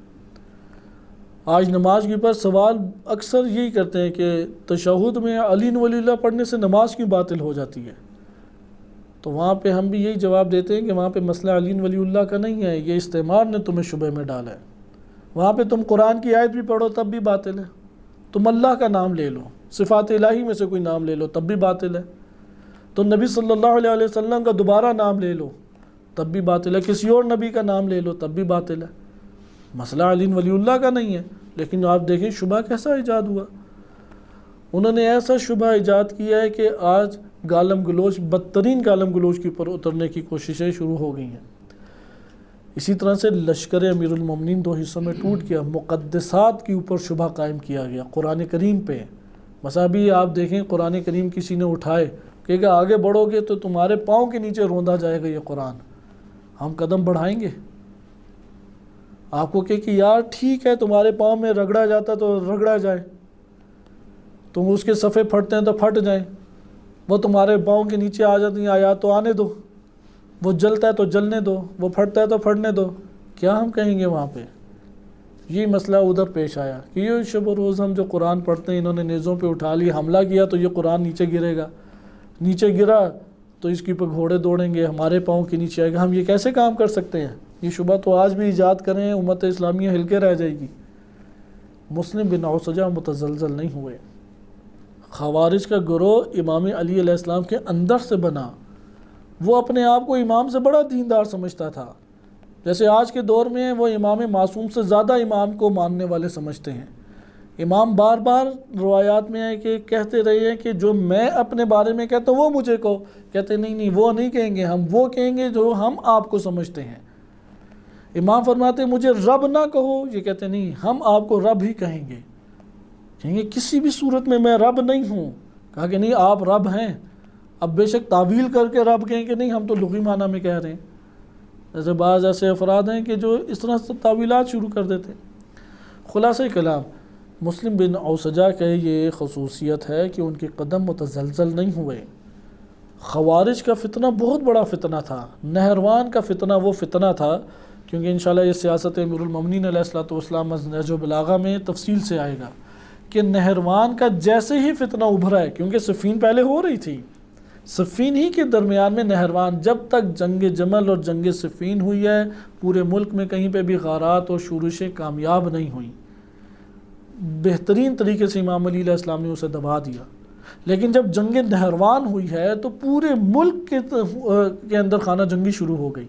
آج نماز کے اوپر سوال اکثر یہی کرتے ہیں کہ تشہد میں علی ولی اللہ پڑھنے سے نماز کیوں باطل ہو جاتی ہے؟ تو وہاں پہ ہم بھی یہی جواب دیتے ہیں کہ وہاں پہ مسئلہ علی ولی اللہ کا نہیں ہے، یہ استعمار نے تمہیں شبہ میں ڈالا ہے۔ وہاں پہ تم قرآن کی آیت بھی پڑھو تب بھی باطل ہے، تم اللہ کا نام لے لو، صفات الہی میں سے کوئی نام لے لو تب بھی باطل ہے، تو نبی صلی اللہ علیہ وسلم کا دوبارہ نام لے لو تب بھی باطل ہے، کسی اور نبی کا نام لے لو تب بھی باطل ہے۔ مسئلہ علی ولی اللہ کا نہیں ہے، لیکن آپ دیکھیں شبہ کیسا ایجاد ہوا۔ انہوں نے ایسا شبہ ایجاد کیا ہے کہ آج گالم گلوچ، بدترین گالم گلوچ کے اوپر اترنے کی کوششیں شروع ہو گئی ہیں۔ اسی طرح سے لشکر امیر المومنین دو حصوں میں ٹوٹ گیا، مقدسات کے اوپر شبہ قائم کیا گیا، قرآن کریم پہ۔ مثلا بھی آپ دیکھیں قرآن کریم کسی نے اٹھائے کہ آگے بڑھو گے تو تمہارے پاؤں کے نیچے روندا جائے گا یہ قرآن، ہم قدم بڑھائیں گے؟ آپ کو کہ یار ٹھیک ہے تمہارے پاؤں میں رگڑا جاتا تو رگڑا جائے، تم اس کے صفحے پھٹتے ہیں تو پھٹ جائیں، وہ تمہارے پاؤں کے نیچے آ جاتی ہیں آیات تو آنے دو، وہ جلتا ہے تو جلنے دو، وہ پھٹتا ہے تو پھٹنے دو۔ کیا ہم کہیں گے وہاں پہ؟ یہ مسئلہ ادھر پیش آیا کہ یہ شب و روز ہم جو قرآن پڑھتے ہیں انہوں نے نیزوں پہ اٹھا لی، حملہ کیا تو یہ قرآن نیچے گرے گا، نیچے گرا تو اس کے اوپر گھوڑے دوڑیں گے، ہمارے پاؤں کے نیچے آئے گا۔ ہم یہ کیسے کام کر سکتے ہیں؟ یہ شبہ تو آج بھی ایجاد کریں امت اسلامیہ ہل کے رہ جائے گی۔ مسلم بن اوسجہ متزلزل نہیں ہوئے، خوارج کا گروہ امام علی علیہ السلام کے اندر سے بنا، وہ اپنے آپ کو امام سے بڑا دیندار سمجھتا تھا، جیسے آج کے دور میں وہ امام معصوم سے زیادہ امام کو ماننے والے سمجھتے ہیں۔ امام بار بار روایات میں ہے کہ کہتے رہے ہیں کہ جو میں اپنے بارے میں کہتا ہوں وہ مجھے کہو، کہتے نہیں وہ نہیں کہیں گے، ہم وہ کہیں گے جو ہم آپ کو سمجھتے ہیں۔ امام فرماتے مجھے رب نہ کہو، یہ کہتے نہیں ہم آپ کو رب ہی کہیں گے کسی بھی صورت میں میں رب نہیں ہوں۔ کہا کہ نہیں آپ رب ہیں، اب بے شک تعویل کر کے رب کہیں کہ نہیں ہم تو لغوی معنی میں کہہ رہے ہیں۔ جیسے بعض ایسے افراد ہیں کہ جو اس طرح سے تعویلات شروع کر دیتے۔ خلاصہ کلام مسلم بن اوسجہ کا یہ خصوصیت ہے کہ ان کے قدم متزلزل نہیں ہوئے۔ خوارج کا فتنہ بہت بڑا فتنہ تھا، نہروان کا فتنہ وہ فتنہ تھا، کیونکہ انشاءاللہ یہ سیاست امیر المومنین علیہ السلام نہج البلاغہ میں تفصیل سے آئے گا کہ نہروان کا جیسے ہی فتنہ ابھرا ہے، کیونکہ صفین پہلے ہو رہی تھی، صفین ہی کے درمیان میں نہروان، جب تک جنگ جمل اور جنگ صفین ہوئی ہے پورے ملک میں کہیں پہ بھی غارات اور شورشیں کامیاب نہیں ہوئیں، بہترین طریقے سے امام علی علیہ السلام نے اسے دبا دیا۔ لیکن جب جنگ نہروان ہوئی ہے تو پورے ملک کے اندر خانہ جنگی شروع ہو گئی،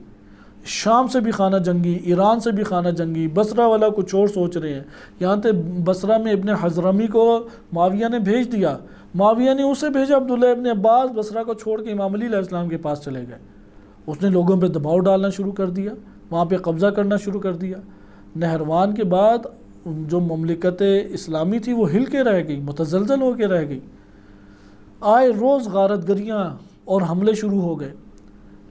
شام سے بھی خانہ جنگی، ایران سے بھی خانہ جنگی، بصرہ والا کچھ اور سوچ رہے ہیں، یہاں تک بصرہ میں ابن حضرمی کو معاویہ نے بھیج دیا، معاویہ نے اسے بھیجا عبداللہ ابن عباس، بصرہ کو چھوڑ کے امام علی علیہ السلام کے پاس چلے گئے۔ اس نے لوگوں پہ دباؤ ڈالنا شروع کر دیا، وہاں پہ قبضہ کرنا شروع کر دیا۔ نہروان کے بعد جو مملکت اسلامی تھی وہ ہل کے رہ گئی، متزلزل ہو کے رہ گئی، آئے روز غارت گریاں اور حملے شروع ہو گئے۔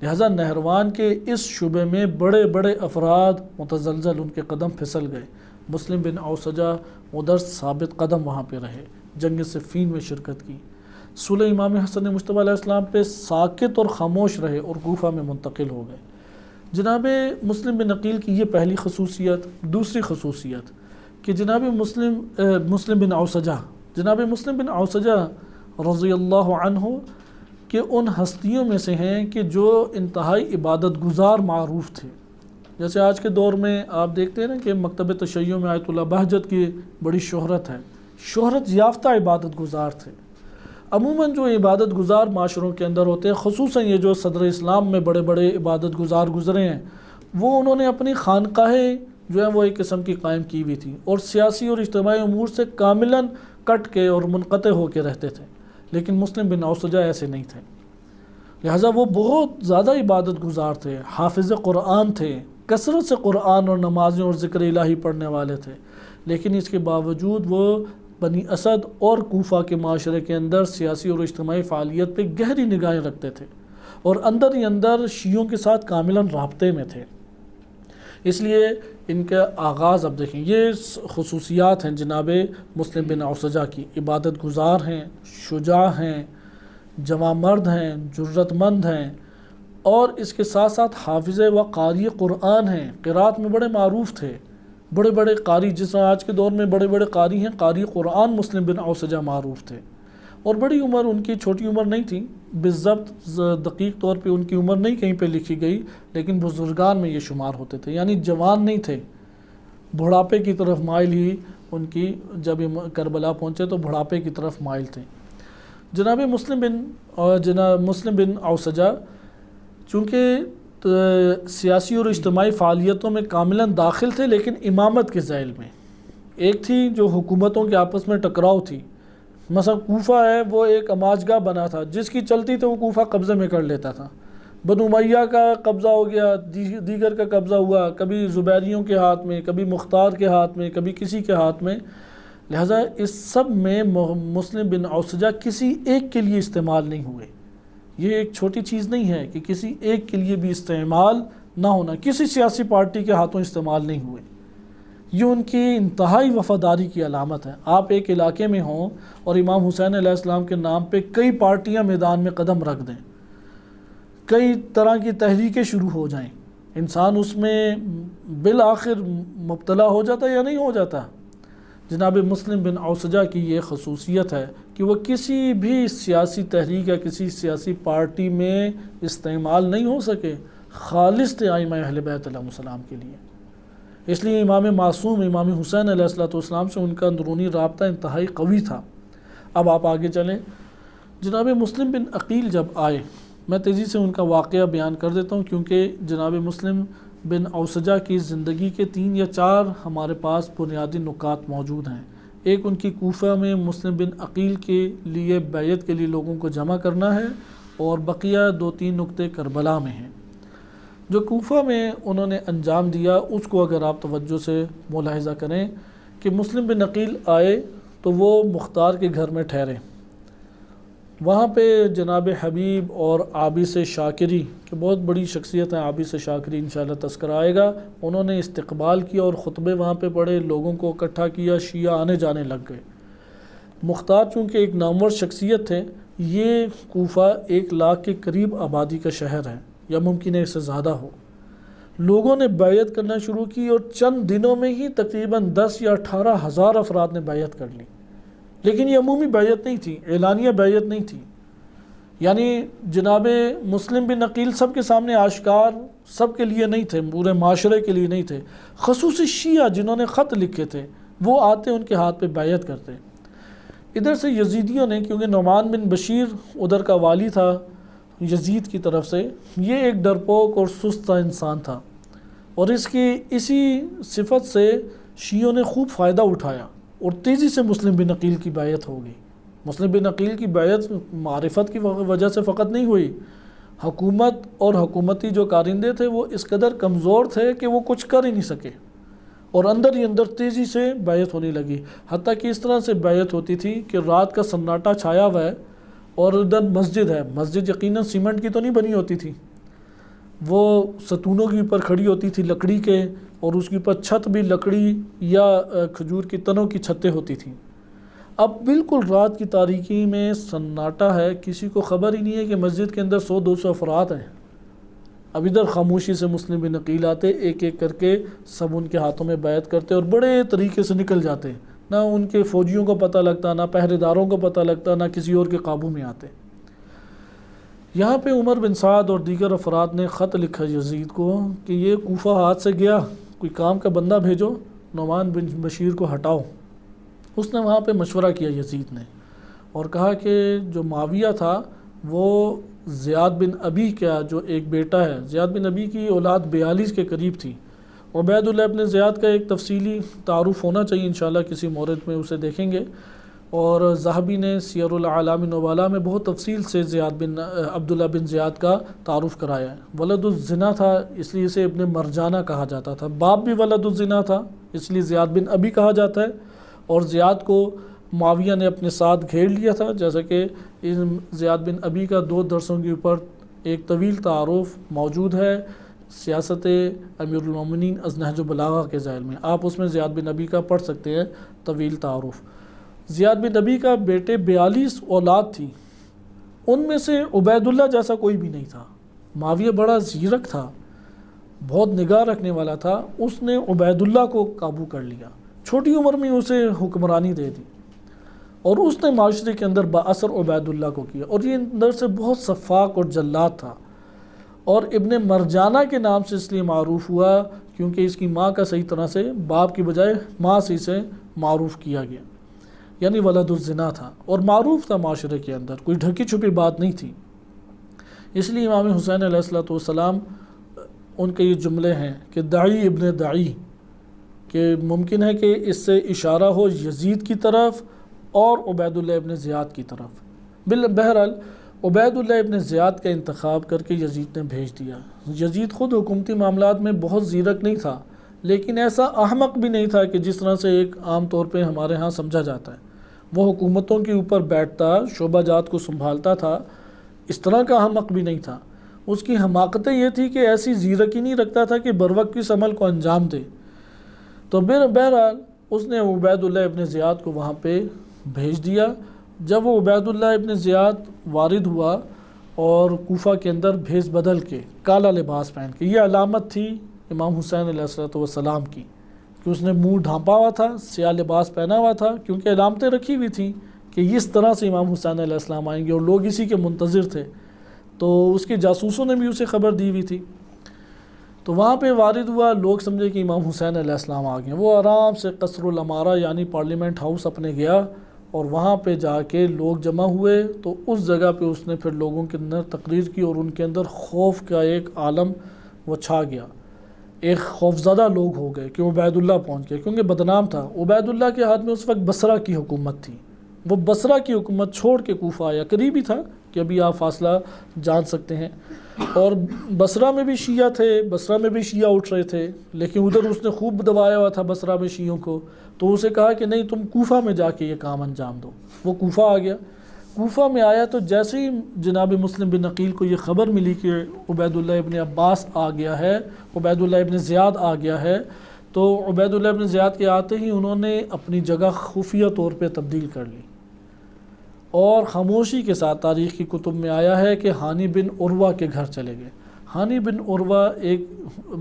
لہذا نہروان کے اس شعبے میں بڑے بڑے افراد متزلزل، ان کے قدم پھسل گئے۔ مسلم بن اوسجہ ادھر ثابت قدم وہاں پہ رہے، جنگ صفین میں شرکت کی، صلح امام حسن مجتبی علیہ السلام پہ ساکت اور خاموش رہے اور کوفہ میں منتقل ہو گئے۔ جناب مسلم بن عقیل کی یہ پہلی خصوصیت۔ دوسری خصوصیت کہ جناب مسلم بن اوسجہ رضی اللہ عنہ کہ ان ہستیوں میں سے ہیں کہ جو انتہائی عبادت گزار معروف تھے. جیسے آج کے دور میں آپ دیکھتے ہیں نا کہ مکتب تشیع میں آیت اللہ بہجت کی بڑی شہرت ہے. شہرت یافتہ عبادت گزار تھے. عموماً جو عبادت گزار معاشروں کے اندر ہوتے ہیں، خصوصاً یہ جو صدر اسلام میں بڑے بڑے عبادت گزار گزرے ہیں، وہ انہوں نے اپنی خانقاہیں جو ہیں وہ ایک قسم کی قائم کی ہوئی تھی اور سیاسی اور اجتماعی امور سے کاملاً کٹ کے اور منقطع ہو کے رہتے تھے. لیکن مسلم بن اوسجہ ایسے نہیں تھے. لہٰذا وہ بہت زیادہ عبادت گزار تھے، حافظ قرآن تھے، کثرت سے قرآن اور نمازیں اور ذکر الہی پڑھنے والے تھے. لیکن اس کے باوجود وہ بنی اسد اور کوفہ کے معاشرے کے اندر سیاسی اور اجتماعی فعالیت پہ گہری نگاہیں رکھتے تھے اور اندر ہی اندر شیعوں کے ساتھ کاملاً رابطے میں تھے. اس لیے ان کا آغاز اب دیکھیں، یہ خصوصیات ہیں جناب مسلم بن اوسجہ کی. عبادت گزار ہیں، شجاع ہیں، جوان مرد ہیں، جرت مند ہیں، اور اس کے ساتھ ساتھ حافظ و قاری قرآن ہیں. قرات میں بڑے معروف تھے، بڑے بڑے قاری، جس طرح آج کے دور میں بڑے بڑے قاری ہیں، قاری قرآن مسلم بن اوسجہ معروف تھے. اور بڑی عمر ان کی چھوٹی عمر نہیں تھی، بالضبط دقیق طور پہ ان کی عمر نہیں کہیں پہ لکھی گئی، لیکن بزرگان میں یہ شمار ہوتے تھے. یعنی جوان نہیں تھے، بڑھاپے کی طرف مائل ہی ان کی، جب کربلا پہنچے تو بڑھاپے کی طرف مائل تھے. جناب مسلم بن اوسجہ چونکہ سیاسی اور اجتماعی فعالیتوں میں کاملاً داخل تھے، لیکن امامت کے ذیل میں. ایک تھی جو حکومتوں کے آپس میں ٹکراؤ تھی. مثلا کوفہ ہے، وہ ایک اماجگاہ بنا تھا، جس کی چلتی تو وہ کوفہ قبضے میں کر لیتا تھا. بنو امیہ کا قبضہ ہو گیا، دیگر کا قبضہ ہوا، کبھی زبیریوں کے ہاتھ میں، کبھی مختار کے ہاتھ میں، کبھی کسی کے ہاتھ میں. لہٰذا اس سب میں مسلم بن اوسجہ کسی ایک کے لیے استعمال نہیں ہوئے. یہ ایک چھوٹی چیز نہیں ہے کہ کسی ایک کے لیے بھی استعمال نہ ہونا. کسی سیاسی پارٹی کے ہاتھوں استعمال نہیں ہوئے. یہ ان کی انتہائی وفاداری کی علامت ہے. آپ ایک علاقے میں ہوں اور امام حسین علیہ السلام کے نام پہ کئی پارٹیاں میدان میں قدم رکھ دیں، کئی طرح کی تحریکیں شروع ہو جائیں، انسان اس میں بالآخر مبتلا ہو جاتا ہے یا نہیں ہو جاتا. جناب مسلم بن اوسجہ کی یہ خصوصیت ہے کہ وہ کسی بھی سیاسی تحریک یا کسی سیاسی پارٹی میں استعمال نہیں ہو سکے، خالص تھے ائمہ اہل بیت علیہ السلام کے لیے. اس لیے امام معصوم امام حسین علیہ السلام سے ان کا اندرونی رابطہ انتہائی قوی تھا. اب آپ آگے چلیں. جناب مسلم بن عقیل جب آئے، میں تیزی سے ان کا واقعہ بیان کر دیتا ہوں کیونکہ جناب مسلم بن اوسجہ کی زندگی کے 3 یا 4 ہمارے پاس بنیادی نکات موجود ہیں. ایک ان کی کوفہ میں مسلم بن عقیل کے لیے بیعت کے لیے لوگوں کو جمع کرنا ہے، اور بقیہ 2-3 نکتے کربلا میں ہیں. جو کوفہ میں انہوں نے انجام دیا اس کو اگر آپ توجہ سے ملاحظہ کریں کہ مسلم بن عقیل آئے تو وہ مختار کے گھر میں ٹھہرے. وہاں پہ جناب حبیب اور عابس شاکری کہ بہت بڑی شخصیت ہے، عابس شاکری انشاءاللہ تذکرہ آئے گا، انہوں نے استقبال کیا اور خطبے وہاں پہ پڑھے، لوگوں کو اکٹھا کیا، شیعہ آنے جانے لگ گئے. مختار چونکہ ایک نامور شخصیت تھے، یہ کوفہ 1 لاکھ کے قریب آبادی کا شہر ہے، یا ممکن ہے اس سے زیادہ ہو. لوگوں نے بیعت کرنا شروع کی اور چند دنوں میں ہی تقریباً 10 یا 18 ہزار افراد نے بیعت کر لی. لیکن یہ عمومی بیعت نہیں تھی، اعلانیہ بیعت نہیں تھی. یعنی جناب مسلم بن عقیل سب کے سامنے آشکار سب کے لیے نہیں تھے، پورے معاشرے کے لیے نہیں تھے. خصوصی شیعہ جنہوں نے خط لکھے تھے وہ آتے، ان کے ہاتھ پہ بیعت کرتے. ادھر سے یزیدیوں نے، کیونکہ نعمان بن بشیر ادھر کا والی تھا یزید کی طرف سے، یہ ایک ڈرپوک اور سست انسان تھا، اور اس کی اسی صفت سے شیعوں نے خوب فائدہ اٹھایا اور تیزی سے مسلم بن عقیل کی بیعت ہو گئی. مسلم بن عقیل کی بیعت معرفت کی وجہ سے فقط نہیں ہوئی، حکومت اور حکومتی جو کارندے تھے وہ اس قدر کمزور تھے کہ وہ کچھ کر ہی نہیں سکے، اور اندر ہی اندر تیزی سے بیعت ہونے لگی. حتیٰ کہ اس طرح سے بیعت ہوتی تھی کہ رات کا سناٹا چھایا ہوا ہے اور ادھر مسجد ہے. مسجد یقیناً سیمنٹ کی تو نہیں بنی ہوتی تھی، وہ ستونوں کے اوپر کھڑی ہوتی تھی لکڑی کے، اور اس کے اوپر چھت بھی لکڑی یا کھجور کی تنوں کی چھتیں ہوتی تھیں. اب بالکل رات کی تاریکی میں سناٹا ہے، کسی کو خبر ہی نہیں ہے کہ مسجد کے اندر 100-200 افراد ہیں. اب ادھر خاموشی سے مسلم بن عقیل آتے، ایک ایک کر کے سب ان کے ہاتھوں میں بیعت کرتے اور بڑے طریقے سے نکل جاتے. نہ ان کے فوجیوں کو پتہ لگتا، نہ پہرے داروں کو پتہ لگتا، نہ کسی اور کے قابو میں آتے. یہاں پہ عمر بن سعد اور دیگر افراد نے خط لکھا یزید کو کہ یہ کوفہ ہاتھ سے گیا، کوئی کام کا بندہ بھیجو، نعمان بن بشیر کو ہٹاؤ۔ اس نے وہاں پہ مشورہ کیا یزید نے، اور کہا کہ جو معاویہ تھا وہ زیاد بن ابی کا جو ایک بیٹا ہے، زیاد بن ابی کی اولاد 42 کے قریب تھی۔ عبید اللہ ابن زیاد کا ایک تفصیلی تعارف ہونا چاہیے، انشاءاللہ کسی مورد میں اسے دیکھیں گے، اور ذہبی نے سیر الاعلام النبلاء میں بہت تفصیل سے عبداللہ بن زیاد کا تعارف کرایا ہے۔ ولد الزنا تھا، اس لیے اسے ابن مرجانہ کہا جاتا تھا، باپ بھی ولد الزنا تھا، اس لیے زیاد بن ابی کہا جاتا ہے، اور زیاد کو معاویہ نے اپنے ساتھ گھیر لیا تھا، جیسا کہ زیاد بن ابی کا 2 درسوں کے اوپر ایک طویل تعارف موجود ہے سیاست امیر المومنین از نہج البلاغہ کے ذیل میں، آپ اس میں زیاد بن ابی کا پڑھ سکتے ہیں طویل تعارف۔ زیاد بن ابی کا بیٹے 42 اولاد تھی، ان میں سے عبید اللہ جیسا کوئی بھی نہیں تھا۔ معاویہ بڑا زیرک تھا، بہت نگاہ رکھنے والا تھا، اس نے عبید اللہ کو قابو کر لیا، چھوٹی عمر میں اسے حکمرانی دے دی، اور اس نے معاشرے کے اندر باثر عبید اللہ کو کیا، اور یہ اندر سے بہت صفاق اور جلاد تھا، اور ابن مرجانہ کے نام سے اس لیے معروف ہوا کیونکہ اس کی ماں کا صحیح طرح سے باپ کی بجائے ماں سے اسے معروف کیا گیا، یعنی ولد الزنا تھا، اور معروف تھا معاشرے کے اندر، کوئی ڈھکی چھپی بات نہیں تھی۔ اس لیے امام حسین علیہ السلام ان کے یہ جملے ہیں کہ داعی ابن داعی، کہ ممکن ہے کہ اس سے اشارہ ہو یزید کی طرف اور عبید اللہ ابن زیاد کی طرف۔ بہرحال عبید اللہ ابن زیاد کا انتخاب کر کے یزید نے بھیج دیا۔ یزید خود حکومتی معاملات میں بہت زیرک نہیں تھا، لیکن ایسا احمق بھی نہیں تھا کہ جس طرح سے ایک عام طور پہ ہمارے ہاں سمجھا جاتا ہے۔ وہ حکومتوں کے اوپر بیٹھتا، شعبہ جات کو سنبھالتا تھا، اس طرح کا احمق بھی نہیں تھا۔ اس کی حماقتیں یہ تھی کہ ایسی زیرکی نہیں رکھتا تھا کہ بروقت اس عمل کو انجام دے۔ تو بہرحال اس نے عبید اللہ ابن زیاد کو وہاں پہ بھیج دیا۔ جب وہ عبید اللہ ابن زیاد وارد ہوا اور کوفہ کے اندر بھیس بدل کے کالا لباس پہن کے، یہ علامت تھی امام حسین علیہ السلام کی کہ اس نے منہ ڈھانپا ہوا تھا، سیاہ لباس پہنا ہوا تھا، کیونکہ علامتیں رکھی ہوئی تھیں کہ اس طرح سے امام حسین علیہ السلام آئیں گے، اور لوگ اسی کے منتظر تھے، تو اس کے جاسوسوں نے بھی اسے خبر دی ہوئی تھی۔ تو وہاں پہ وارد ہوا، لوگ سمجھے کہ امام حسین علیہ السلام آ گئے۔ وہ آرام سے قصر الامارہ یعنی پارلیمنٹ ہاؤس اپنے گیا، اور وہاں پہ جا کے لوگ جمع ہوئے، تو اس جگہ پہ اس نے پھر لوگوں کے اندر تقریر کی، اور ان کے اندر خوف کا ایک عالم وہ چھا گیا، ایک خوفزدہ لوگ ہو گئے کہ عبید اللہ پہنچ گئے، کیونکہ بدنام تھا۔ عبید اللہ کے ہاتھ میں اس وقت بصرہ کی حکومت تھی، وہ بصرہ کی حکومت چھوڑ کے کوفہ آیا، قریب ہی تھا کہ ابھی آپ فاصلہ جان سکتے ہیں، اور بصرہ میں بھی شیعہ تھے، بصرہ میں بھی شیعہ اٹھ رہے تھے، لیکن ادھر اس نے خوب دبایا ہوا تھا بصرہ میں شیعوں کو، تو اسے کہا کہ نہیں، تم کوفہ میں جا کے یہ کام انجام دو۔ وہ کوفہ آ گیا۔ کوفہ میں آیا تو جیسے ہی جناب مسلم بن عقیل کو یہ خبر ملی کہ عبید اللہ ابن عباس آ گیا ہے، عبید اللہ ابن زیاد آ گیا ہے، تو عبید اللہ ابن زیاد کے آتے ہی انہوں نے اپنی جگہ خفیہ طور پہ تبدیل کر لی، اور خاموشی کے ساتھ تاریخ کی کتب میں آیا ہے کہ ہانی بن عروہ کے گھر چلے گئے۔ ہانی بن عروہ ایک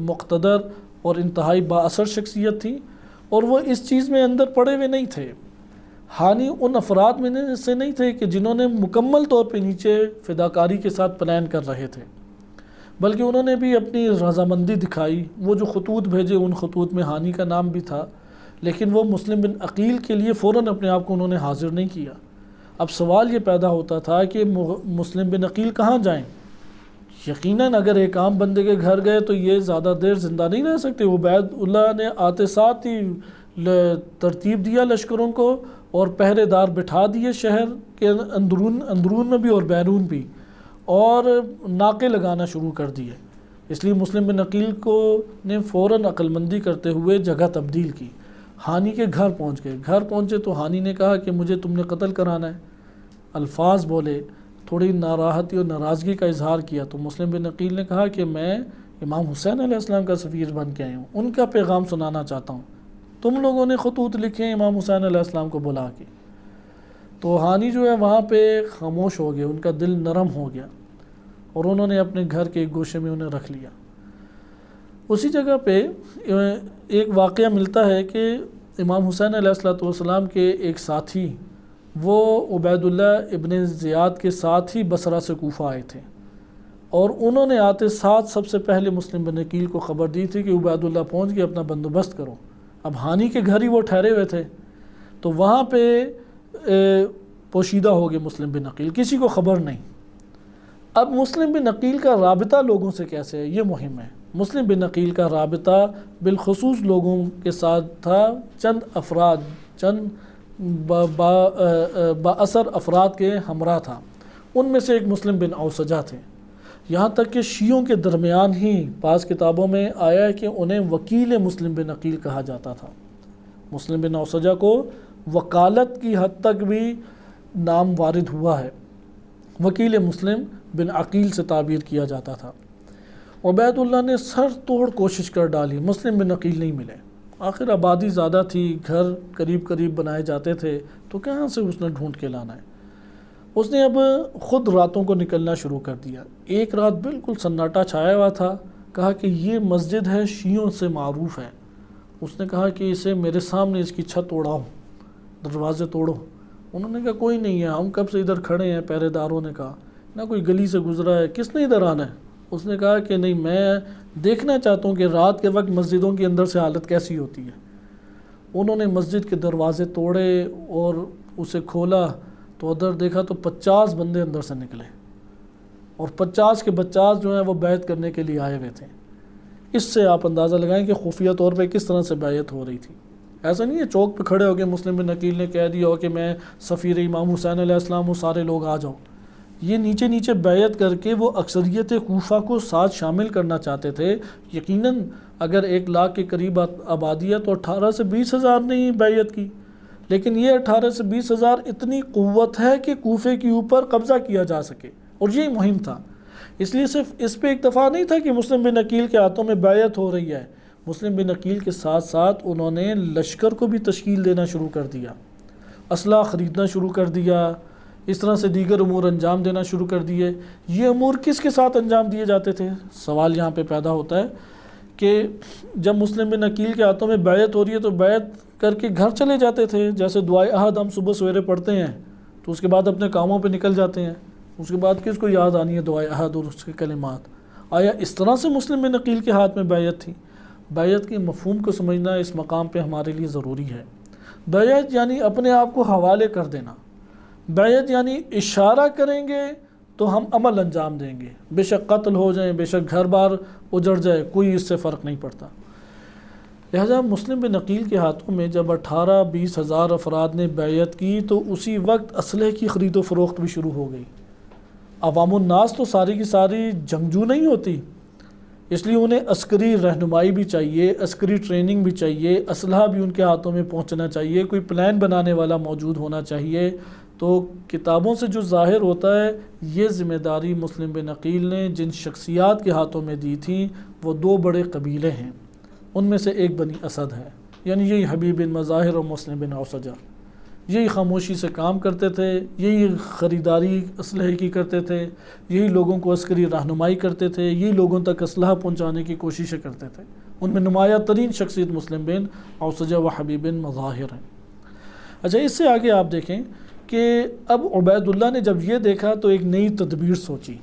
مقتدر اور انتہائی بااثر شخصیت تھی، اور وہ اس چیز میں اندر پڑے ہوئے نہیں تھے۔ ہانی ان افراد میں سے نہیں تھے کہ جنہوں نے مکمل طور پہ نیچے فداکاری کے ساتھ پلان کر رہے تھے، بلکہ انہوں نے بھی اپنی رضامندی دکھائی۔ وہ جو خطوط بھیجے، ان خطوط میں ہانی کا نام بھی تھا، لیکن وہ مسلم بن عقیل کے لیے فوراً اپنے آپ کو انہوں نے حاضر نہیں کیا۔ اب سوال یہ پیدا ہوتا تھا کہ مسلم بن عقیل کہاں جائیں؟ یقیناً اگر ایک عام بندے کے گھر گئے تو یہ زیادہ دیر زندہ نہیں رہ سکتے۔ عبید اللہ نے آتے ساتھ ہی ترتیب دیا لشکروں کو، اور پہرے دار بٹھا دیے شہر کے اندرون میں بھی اور بیرون بھی، اور ناکے لگانا شروع کر دیے۔ اس لیے مسلم بن عقیل کو نے فوراً عقل مندی کرتے ہوئے جگہ تبدیل کی، ہانی کے گھر پہنچ گئے۔ گھر پہنچے تو ہانی نے کہا کہ مجھے تم نے قتل کرانا ہے، الفاظ بولے، تھوڑی ناراحتی اور ناراضگی کا اظہار کیا۔ تو مسلم بن عقیل نے کہا کہ میں امام حسین علیہ السلام کا سفیر بن کے آیا ہوں، ان کا پیغام سنانا چاہتا ہوں، تم لوگوں نے خطوط لکھے ہیں امام حسین علیہ السلام کو بلا کے۔ تو ہانی جو ہے وہاں پہ خاموش ہو گئے، ان کا دل نرم ہو گیا، اور انہوں نے اپنے گھر کے ایک گوشے میں انہیں رکھ لیا۔ اسی جگہ پہ ایک واقعہ ملتا ہے کہ امام حسین علیہ السلام کے ایک ساتھی، وہ عبید اللہ ابن زیاد کے ساتھ ہی بصرہ سے کوفہ آئے تھے، اور انہوں نے آتے ساتھ سب سے پہلے مسلم بن عقیل کو خبر دی تھی کہ عبید اللہ پہنچ کے اپنا بندوبست کرو۔ اب ہانی کے گھر ہی وہ ٹھہرے ہوئے تھے، تو وہاں پہ پوشیدہ ہو گئے مسلم بن عقیل، کسی کو خبر نہیں۔ اب مسلم بن عقیل کا رابطہ لوگوں سے کیسے ہے، یہ مہم ہے۔ مسلم بن عقیل کا رابطہ بالخصوص لوگوں کے ساتھ تھا، چند افراد، چند با اثر افراد کے ہمراہ تھا۔ ان میں سے ایک مسلم بن اوسجہ تھے، یہاں تک کہ شیعوں کے درمیان ہی بعض کتابوں میں آیا ہے کہ انہیں وکیل مسلم بن عقیل کہا جاتا تھا۔ مسلم بن اوسجہ کو وکالت کی حد تک بھی نام وارد ہوا ہے، وکیل مسلم بن عقیل سے تعبیر کیا جاتا تھا۔ عبید اللہ نے سر توڑ کوشش کر ڈالی، مسلم بن عقیل نہیں ملے۔ آخر آبادی زیادہ تھی، گھر قریب قریب بنائے جاتے تھے، تو کہاں سے اس نے ڈھونڈ کے لانا ہے۔ اس نے اب خود راتوں کو نکلنا شروع کر دیا۔ ایک رات بالکل سناٹا چھایا ہوا تھا، کہا کہ یہ مسجد ہے، شیعوں سے معروف ہے۔ اس نے کہا کہ اسے میرے سامنے اس کی چھت توڑاؤ، دروازے توڑو۔ انہوں نے کہا کوئی نہیں ہے، ہم کب سے ادھر کھڑے ہیں۔ پہرے داروں نے کہا نہ کوئی گلی سے گزرا ہے، کس نے ادھر آنا ہے؟ اس نے کہا کہ نہیں، میں دیکھنا چاہتا ہوں کہ رات کے وقت مسجدوں کے اندر سے حالت کیسی ہوتی ہے۔ انہوں نے مسجد کے دروازے توڑے اور اسے کھولا تو ادھر دیکھا تو 50 بندے اندر سے نکلے، اور 50 کے 50 جو ہیں وہ بیعت کرنے کے لیے آئے ہوئے تھے۔ اس سے آپ اندازہ لگائیں کہ خفیہ طور پہ کس طرح سے بیعت ہو رہی تھی۔ ایسا نہیں ہے چوک پہ کھڑے ہو کے مسلم بن عقیل نے کہہ دیا ہو کہ میں سفیر امام حسین علیہ السلام ہوں، سارے لوگ آ جاؤ۔ یہ نیچے نیچے بیعت کر کے وہ اکثریت کوفہ کو ساتھ شامل کرنا چاہتے تھے۔ یقیناً اگر 1 لاکھ کے قریب آبادی ہے تو 18 سے 20 ہزار نے ہی بیعت کی، لیکن یہ 18 سے 20 ہزار اتنی قوت ہے کہ کوفے کے اوپر قبضہ کیا جا سکے، اور یہی مہم تھا۔ اس لیے صرف اس پہ اکتفا نہیں تھا کہ مسلم بن عقیل کے ہاتھوں میں بیعت ہو رہی ہے، مسلم بن عقیل کے ساتھ ساتھ انہوں نے لشکر کو بھی تشکیل دینا شروع کر دیا، اسلحہ خریدنا شروع کر دیا، اس طرح سے دیگر امور انجام دینا شروع کر دیے۔ یہ امور کس کے ساتھ انجام دیے جاتے تھے؟ سوال یہاں پہ پیدا ہوتا ہے کہ جب مسلم بن عقیل کے ہاتھوں میں بیعت ہو رہی ہے تو بیعت کر کے گھر چلے جاتے تھے، جیسے دعائے عہد ہم صبح سویرے پڑھتے ہیں تو اس کے بعد اپنے کاموں پہ نکل جاتے ہیں۔ اس کے بعد کس کو یاد آنی ہے دعائے عہد اور اس کے کلمات؟ آیا اس طرح سے مسلم بن عقیل کے ہاتھ میں بیعت تھی؟ بیعت کے مفہوم کو سمجھنا اس مقام پہ ہمارے لیے ضروری ہے۔ بیعت یعنی اپنے آپ کو حوالے کر دینا، بیعت یعنی اشارہ کریں گے تو ہم عمل انجام دیں گے، بے شک قتل ہو جائیں، بے شک گھر بار اجڑ جائے، کوئی اس سے فرق نہیں پڑتا۔ لہذا مسلم بن عقیل کے ہاتھوں میں جب 18-20 ہزار افراد نے بیعت کی تو اسی وقت اسلحے کی خرید و فروخت بھی شروع ہو گئی۔ عوام الناس تو ساری کی ساری جنگجو نہیں ہوتی، اس لیے انہیں عسکری رہنمائی بھی چاہیے، عسکری ٹریننگ بھی چاہیے، اسلحہ بھی ان کے ہاتھوں میں پہنچنا چاہیے، کوئی پلان بنانے والا موجود ہونا چاہیے۔ تو کتابوں سے جو ظاہر ہوتا ہے، یہ ذمہ داری مسلم بن عقیل نے جن شخصیات کے ہاتھوں میں دی تھی وہ 2 بڑے قبیلے ہیں، ان میں سے ایک بنی اسد ہے، یعنی یہی حبیب بن مظاہر اور مسلم بن اوسجہ۔ یہی خاموشی سے کام کرتے تھے، یہی خریداری اسلحے کی کرتے تھے، یہی لوگوں کو عسکری رہنمائی کرتے تھے، یہی لوگوں تک اسلحہ پہنچانے کی کوششیں کرتے تھے۔ ان میں نمایاں ترین شخصیت مسلم بن اوسجہ و حبیب بن مظاہر ہیں۔ اچھا، اس سے آگے آپ دیکھیں کہ اب عبید اللہ نے جب یہ دیکھا تو ایک نئی تدبیر سوچی۔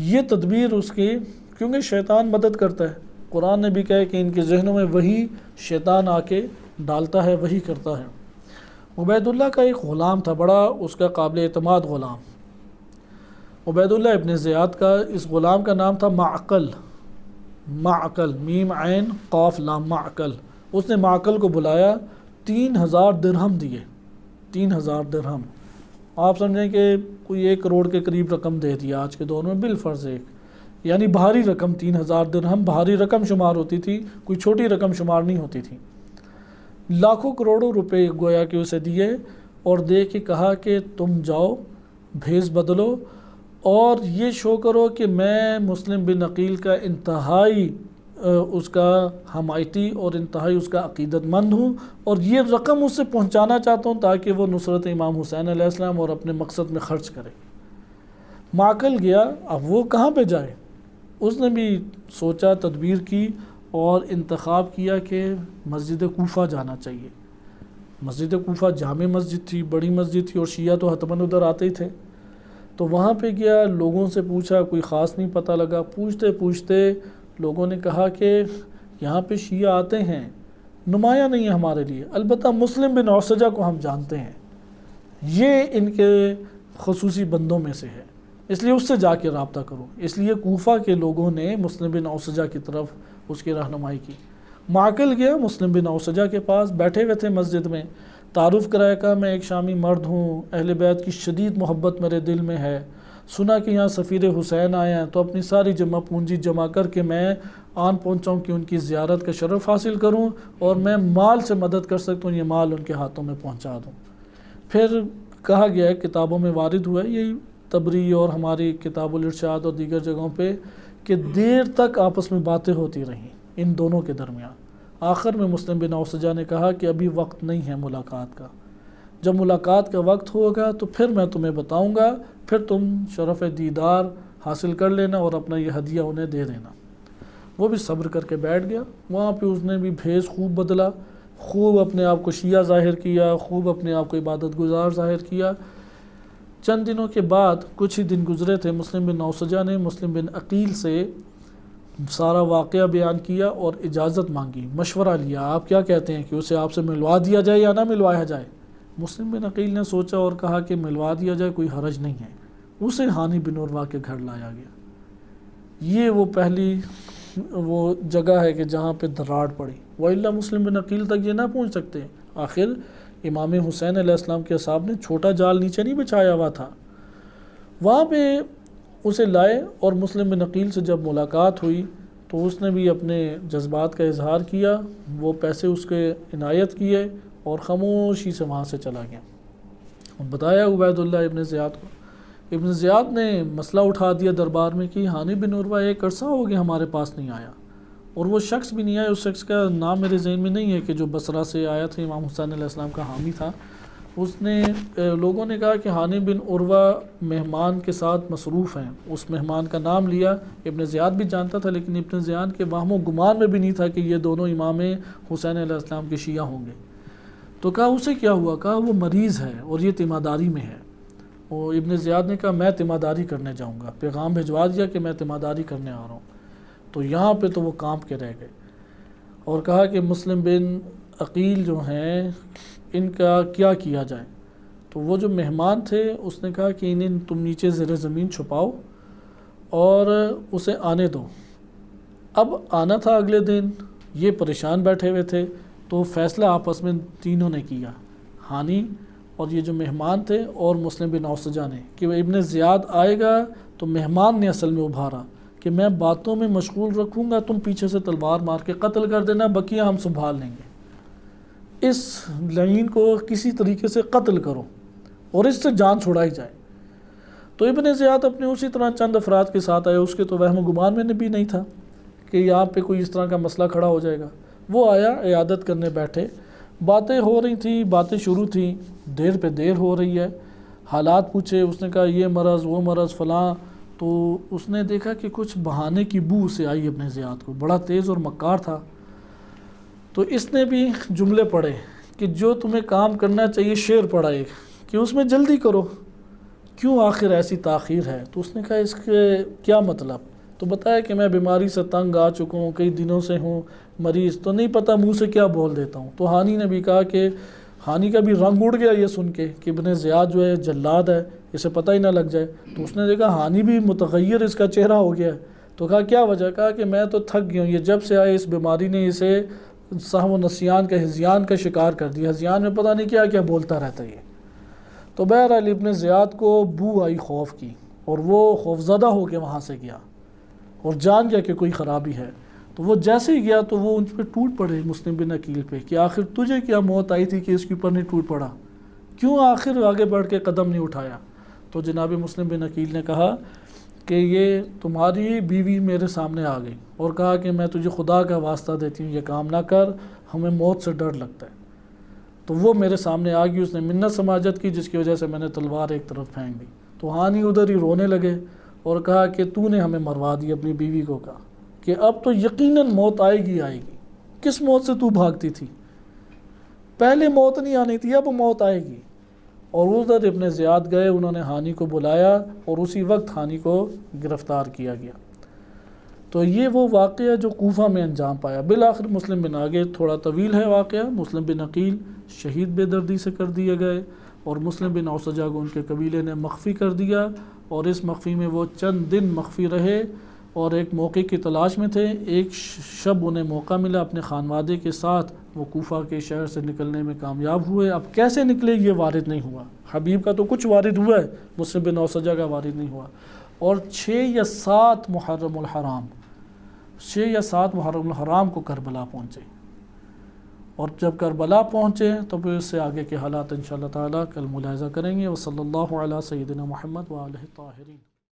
یہ تدبیر اس کی، کیونکہ شیطان مدد کرتا ہے، قرآن نے بھی کہا کہ ان کے ذہنوں میں وہی شیطان آ کے ڈالتا ہے، وہی کرتا ہے۔ عبید اللہ کا ایک غلام تھا، بڑا اس کا قابل اعتماد غلام، عبید اللہ ابن زیاد کا۔ اس غلام کا نام تھا معقل، معقل، میم عین قاف لام، معقل۔ اس نے معقل کو بلایا، 3000 درہم دیے، 3000 درہم۔ آپ سمجھیں کہ کوئی 1 کروڑ کے قریب رقم دے دیا آج کے دور میں بالفرض ایک، یعنی بھاری رقم۔ 3000 درہم بھاری رقم شمار ہوتی تھی، کوئی چھوٹی رقم شمار نہیں ہوتی تھی۔ لاکھوں کروڑوں روپے گویا کہ اسے دیے اور دے کے کہا کہ تم جاؤ، بھیس بدلو اور یہ شو کرو کہ میں مسلم بن عقیل کا انتہائی اس کا حمایتی اور انتہائی اس کا عقیدت مند ہوں، اور یہ رقم اس سے پہنچانا چاہتا ہوں تاکہ وہ نصرت امام حسین علیہ السلام اور اپنے مقصد میں خرچ کرے۔ معقل گیا، اب وہ کہاں پہ جائے؟ اس نے بھی سوچا، تدبیر کی اور انتخاب کیا کہ مسجد کوفہ جانا چاہیے۔ مسجد کوفہ جامع مسجد تھی، بڑی مسجد تھی، اور شیعہ تو حتماً ادھر آتے ہی تھے۔ تو وہاں پہ گیا، لوگوں سے پوچھا، کوئی خاص نہیں پتہ لگا۔ پوچھتے پوچھتے لوگوں نے کہا کہ یہاں پہ شیعہ آتے ہیں، نمایاں نہیں ہے ہمارے لیے، البتہ مسلم بن عوسجہ کو ہم جانتے ہیں، یہ ان کے خصوصی بندوں میں سے ہے، اس لیے اس سے جا کے رابطہ کرو۔ اس لیے کوفہ کے لوگوں نے مسلم بن عوسجہ کی طرف اس کی رہنمائی کی۔ معقل گیا مسلم بن عوسجہ کے پاس، بیٹھے ہوئے تھے مسجد میں، تعارف کرایا، کہا میں ایک شامی مرد ہوں، اہل بیت کی شدید محبت میرے دل میں ہے، سنا کہ یہاں سفیر حسین آئے ہیں، تو اپنی ساری جمع پونجی جمع کر کے میں آن پہنچاؤں کہ ان کی زیارت کا شرف حاصل کروں، اور میں مال سے مدد کر سکتا ہوں، یہ مال ان کے ہاتھوں میں پہنچا دوں۔ پھر کہا گیا ہے، کتابوں میں وارد ہوا ہے، یہی تبری اور ہماری کتاب الارشاد اور دیگر جگہوں پہ، کہ دیر تک آپس میں باتیں ہوتی رہیں ان دونوں کے درمیان۔ آخر میں مسلم بن عوسجہ نے کہا کہ ابھی وقت نہیں ہے ملاقات کا، جب ملاقات کا وقت ہوگا تو پھر میں تمہیں بتاؤں گا، پھر تم شرف دیدار حاصل کر لینا اور اپنا یہ ہدیہ انہیں دے دینا۔ وہ بھی صبر کر کے بیٹھ گیا۔ وہاں پہ اس نے بھی بھیس خوب بدلا، خوب اپنے آپ کو شیعہ ظاہر کیا، خوب اپنے آپ کو عبادت گزار ظاہر کیا۔ چند دنوں کے بعد، کچھ ہی دن گزرے تھے، مسلم بن عوسجہ نے مسلم بن عقیل سے سارا واقعہ بیان کیا اور اجازت مانگی، مشورہ لیا، آپ کیا کہتے ہیں کہ اسے آپ سے ملوا دیا جائے یا نہ ملوایا جائے؟ مسلم بن عقیل نے سوچا اور کہا کہ ملوا دیا جائے، کوئی حرج نہیں ہے۔ اسے ہانی بن عروہ کے گھر لایا گیا۔ یہ وہ پہلی وہ جگہ ہے کہ جہاں پہ دراڑ پڑی، وَإِلَّا مسلم بن عقیل تک یہ نہ پہنچ سکتے۔ آخر امام حسین علیہ السلام کے صاحب نے چھوٹا جال نیچے نہیں بچھایا ہوا تھا، وہاں پہ اسے لائے، اور مسلم بن عقیل سے جب ملاقات ہوئی تو اس نے بھی اپنے جذبات کا اظہار کیا، وہ پیسے اس کے عنایت کیے اور خاموشی سے وہاں سے چلا گیا۔ بتایا عبید اللہ ابن زیاد کو، ابن زیاد نے مسئلہ اٹھا دیا دربار میں کہ ہانی بن عروہ ایک عرصہ ہو گیا ہمارے پاس نہیں آیا، اور وہ شخص بھی نہیں آیا۔ اس شخص کا نام میرے ذہن میں نہیں ہے کہ جو بصرہ سے آیا تھا، امام حسین علیہ السلام کا حامی تھا۔ اس نے لوگوں نے کہا کہ ہانی بن عروہ مہمان کے ساتھ مصروف ہیں، اس مہمان کا نام لیا۔ ابن زیاد بھی جانتا تھا، لیکن ابن زیاد کے وہم و گمان میں بھی نہیں تھا کہ یہ دونوں امام حسین علیہ السلام کے شیعہ ہوں گے۔ تو کہا اسے کیا ہوا؟ کہا وہ مریض ہے اور یہ تیمارداری میں ہے۔ اور ابن زیاد نے کہا میں تیمارداری کرنے جاؤں گا، پیغام بھجوا دیا کہ میں تیمارداری کرنے آ رہا ہوں۔ تو یہاں پہ تو وہ کانپ کے رہ گئے اور کہا کہ مسلم بن عقیل جو ہیں ان کا کیا کیا جائے؟ تو وہ جو مہمان تھے اس نے کہا کہ انہیں تم نیچے زیر زمین چھپاؤ اور اسے آنے دو۔ اب آنا تھا اگلے دن، یہ پریشان بیٹھے ہوئے تھے، تو فیصلہ آپس میں تینوں نے کیا، ہانی اور یہ جو مہمان تھے اور مسلم بن عوسجہ نے، کہ ابن زیاد آئے گا تو مہمان نے اصل میں ابھارا کہ میں باتوں میں مشغول رکھوں گا، تم پیچھے سے تلوار مار کے قتل کر دینا، بقیہ ہم سنبھال لیں گے، اس لعین کو کسی طریقے سے قتل کرو اور اس سے جان چھڑائی جائے۔ تو ابن زیاد اپنے اسی طرح چند افراد کے ساتھ آئے، اس کے تو وہم و گمان میں بھی نہیں تھا کہ یہاں پہ کوئی اس طرح کا مسئلہ کھڑا ہو جائے گا۔ وہ آیا، عیادت کرنے بیٹھے، باتیں ہو رہی تھیں، باتیں شروع تھیں، دیر پہ دیر ہو رہی ہے، حالات پوچھے، اس نے کہا یہ مرض وہ مرض فلاں، تو اس نے دیکھا کہ کچھ بہانے کی بو سے آئی ابن زیاد کو، بڑا تیز اور مکار تھا۔ تو اس نے بھی جملے پڑھے کہ جو تمہیں کام کرنا چاہیے، شعر پڑھا ایک کہ اس میں جلدی کرو، کیوں آخر ایسی تاخیر ہے؟ تو اس نے کہا اس کے کیا مطلب؟ تو بتایا کہ میں بیماری سے تنگ آ چکا ہوں، کئی دنوں سے ہوں مریض، تو نہیں پتہ منہ سے کیا بول دیتا ہوں۔ تو ہانی نے بھی کہا کہ ہانی کا بھی رنگ اڑ گیا یہ سن کے کہ ابن زیاد جو ہے جلاد ہے، اسے پتہ ہی نہ لگ جائے۔ تو اس نے دیکھا ہانی بھی متغیر اس کا چہرہ ہو گیا ہے، تو کہا کیا وجہ؟ کہا کہ میں تو تھک گیا ہوں، یہ جب سے آئے اس بیماری نے اسے سہو و نسیان کا، ہذیان کا شکار کر دیا، ہذیان میں پتہ نہیں کیا کیا بولتا رہتا ہے یہ۔ تو بہرحال ابن زیاد کو بو آئی خوف کی اور وہ خوفزدہ ہو کے وہاں سے گیا اور جان گیا کہ کوئی خرابی ہے۔ تو وہ جیسے ہی گیا تو وہ ان پہ ٹوٹ پڑے مسلم بن عقیل پہ کہ آخر تجھے کیا موت آئی تھی کہ اس کے اوپر نہیں ٹوٹ پڑا، کیوں آخر آگے بڑھ کے قدم نہیں اٹھایا؟ تو جناب مسلم بن عقیل نے کہا کہ یہ تمہاری بیوی میرے سامنے آ گئی اور کہا کہ میں تجھے خدا کا واسطہ دیتی ہوں یہ کام نہ کر، ہمیں موت سے ڈر لگتا ہے۔ تو وہ میرے سامنے آ گئی، اس نے منت سماجت کی جس کی وجہ سے میں نے تلوار ایک طرف پھینک دی۔ تو ہانی ادھر ہی رونے لگے اور کہا کہ تو نے ہمیں مروا دی، اپنی بیوی کو کہا کہ اب تو یقیناً موت آئے گی آئے گی، کس موت سے تو بھاگتی تھی؟ پہلے موت نہیں آنی تھی، اب موت آئے گی۔ اور ادھر ابن زیاد گئے، انہوں نے ہانی کو بلایا اور اسی وقت ہانی کو گرفتار کیا گیا۔ تو یہ وہ واقعہ جو کوفہ میں انجام پایا۔ بالآخر مسلم بن، آگے تھوڑا طویل ہے واقعہ، مسلم بن عقیل شہید بے دردی سے کر دیے گئے، اور مسلم بن اوسجہ کو ان کے قبیلے نے مخفی کر دیا، اور اس مخفی میں وہ چند دن مخفی رہے اور ایک موقع کی تلاش میں تھے۔ ایک شب انہیں موقع ملا، اپنے خانوادے کے ساتھ وہ کوفہ کے شہر سے نکلنے میں کامیاب ہوئے۔ اب کیسے نکلے یہ وارد نہیں ہوا، حبیب کا تو کچھ وارد ہوا ہے، مسلم بن اوسجہ کا وارد نہیں ہوا۔ اور 6 یا 7 محرم الحرام، 6 یا 7 محرم الحرام کو کربلا پہنچے، اور جب کربلا پہنچے تو پھر اس سے آگے کے حالات انشاءاللہ تعالی کل ملاحظہ کریں گے۔ وصلی اللہ علی سیدنا محمد وآلہ الطاہرین۔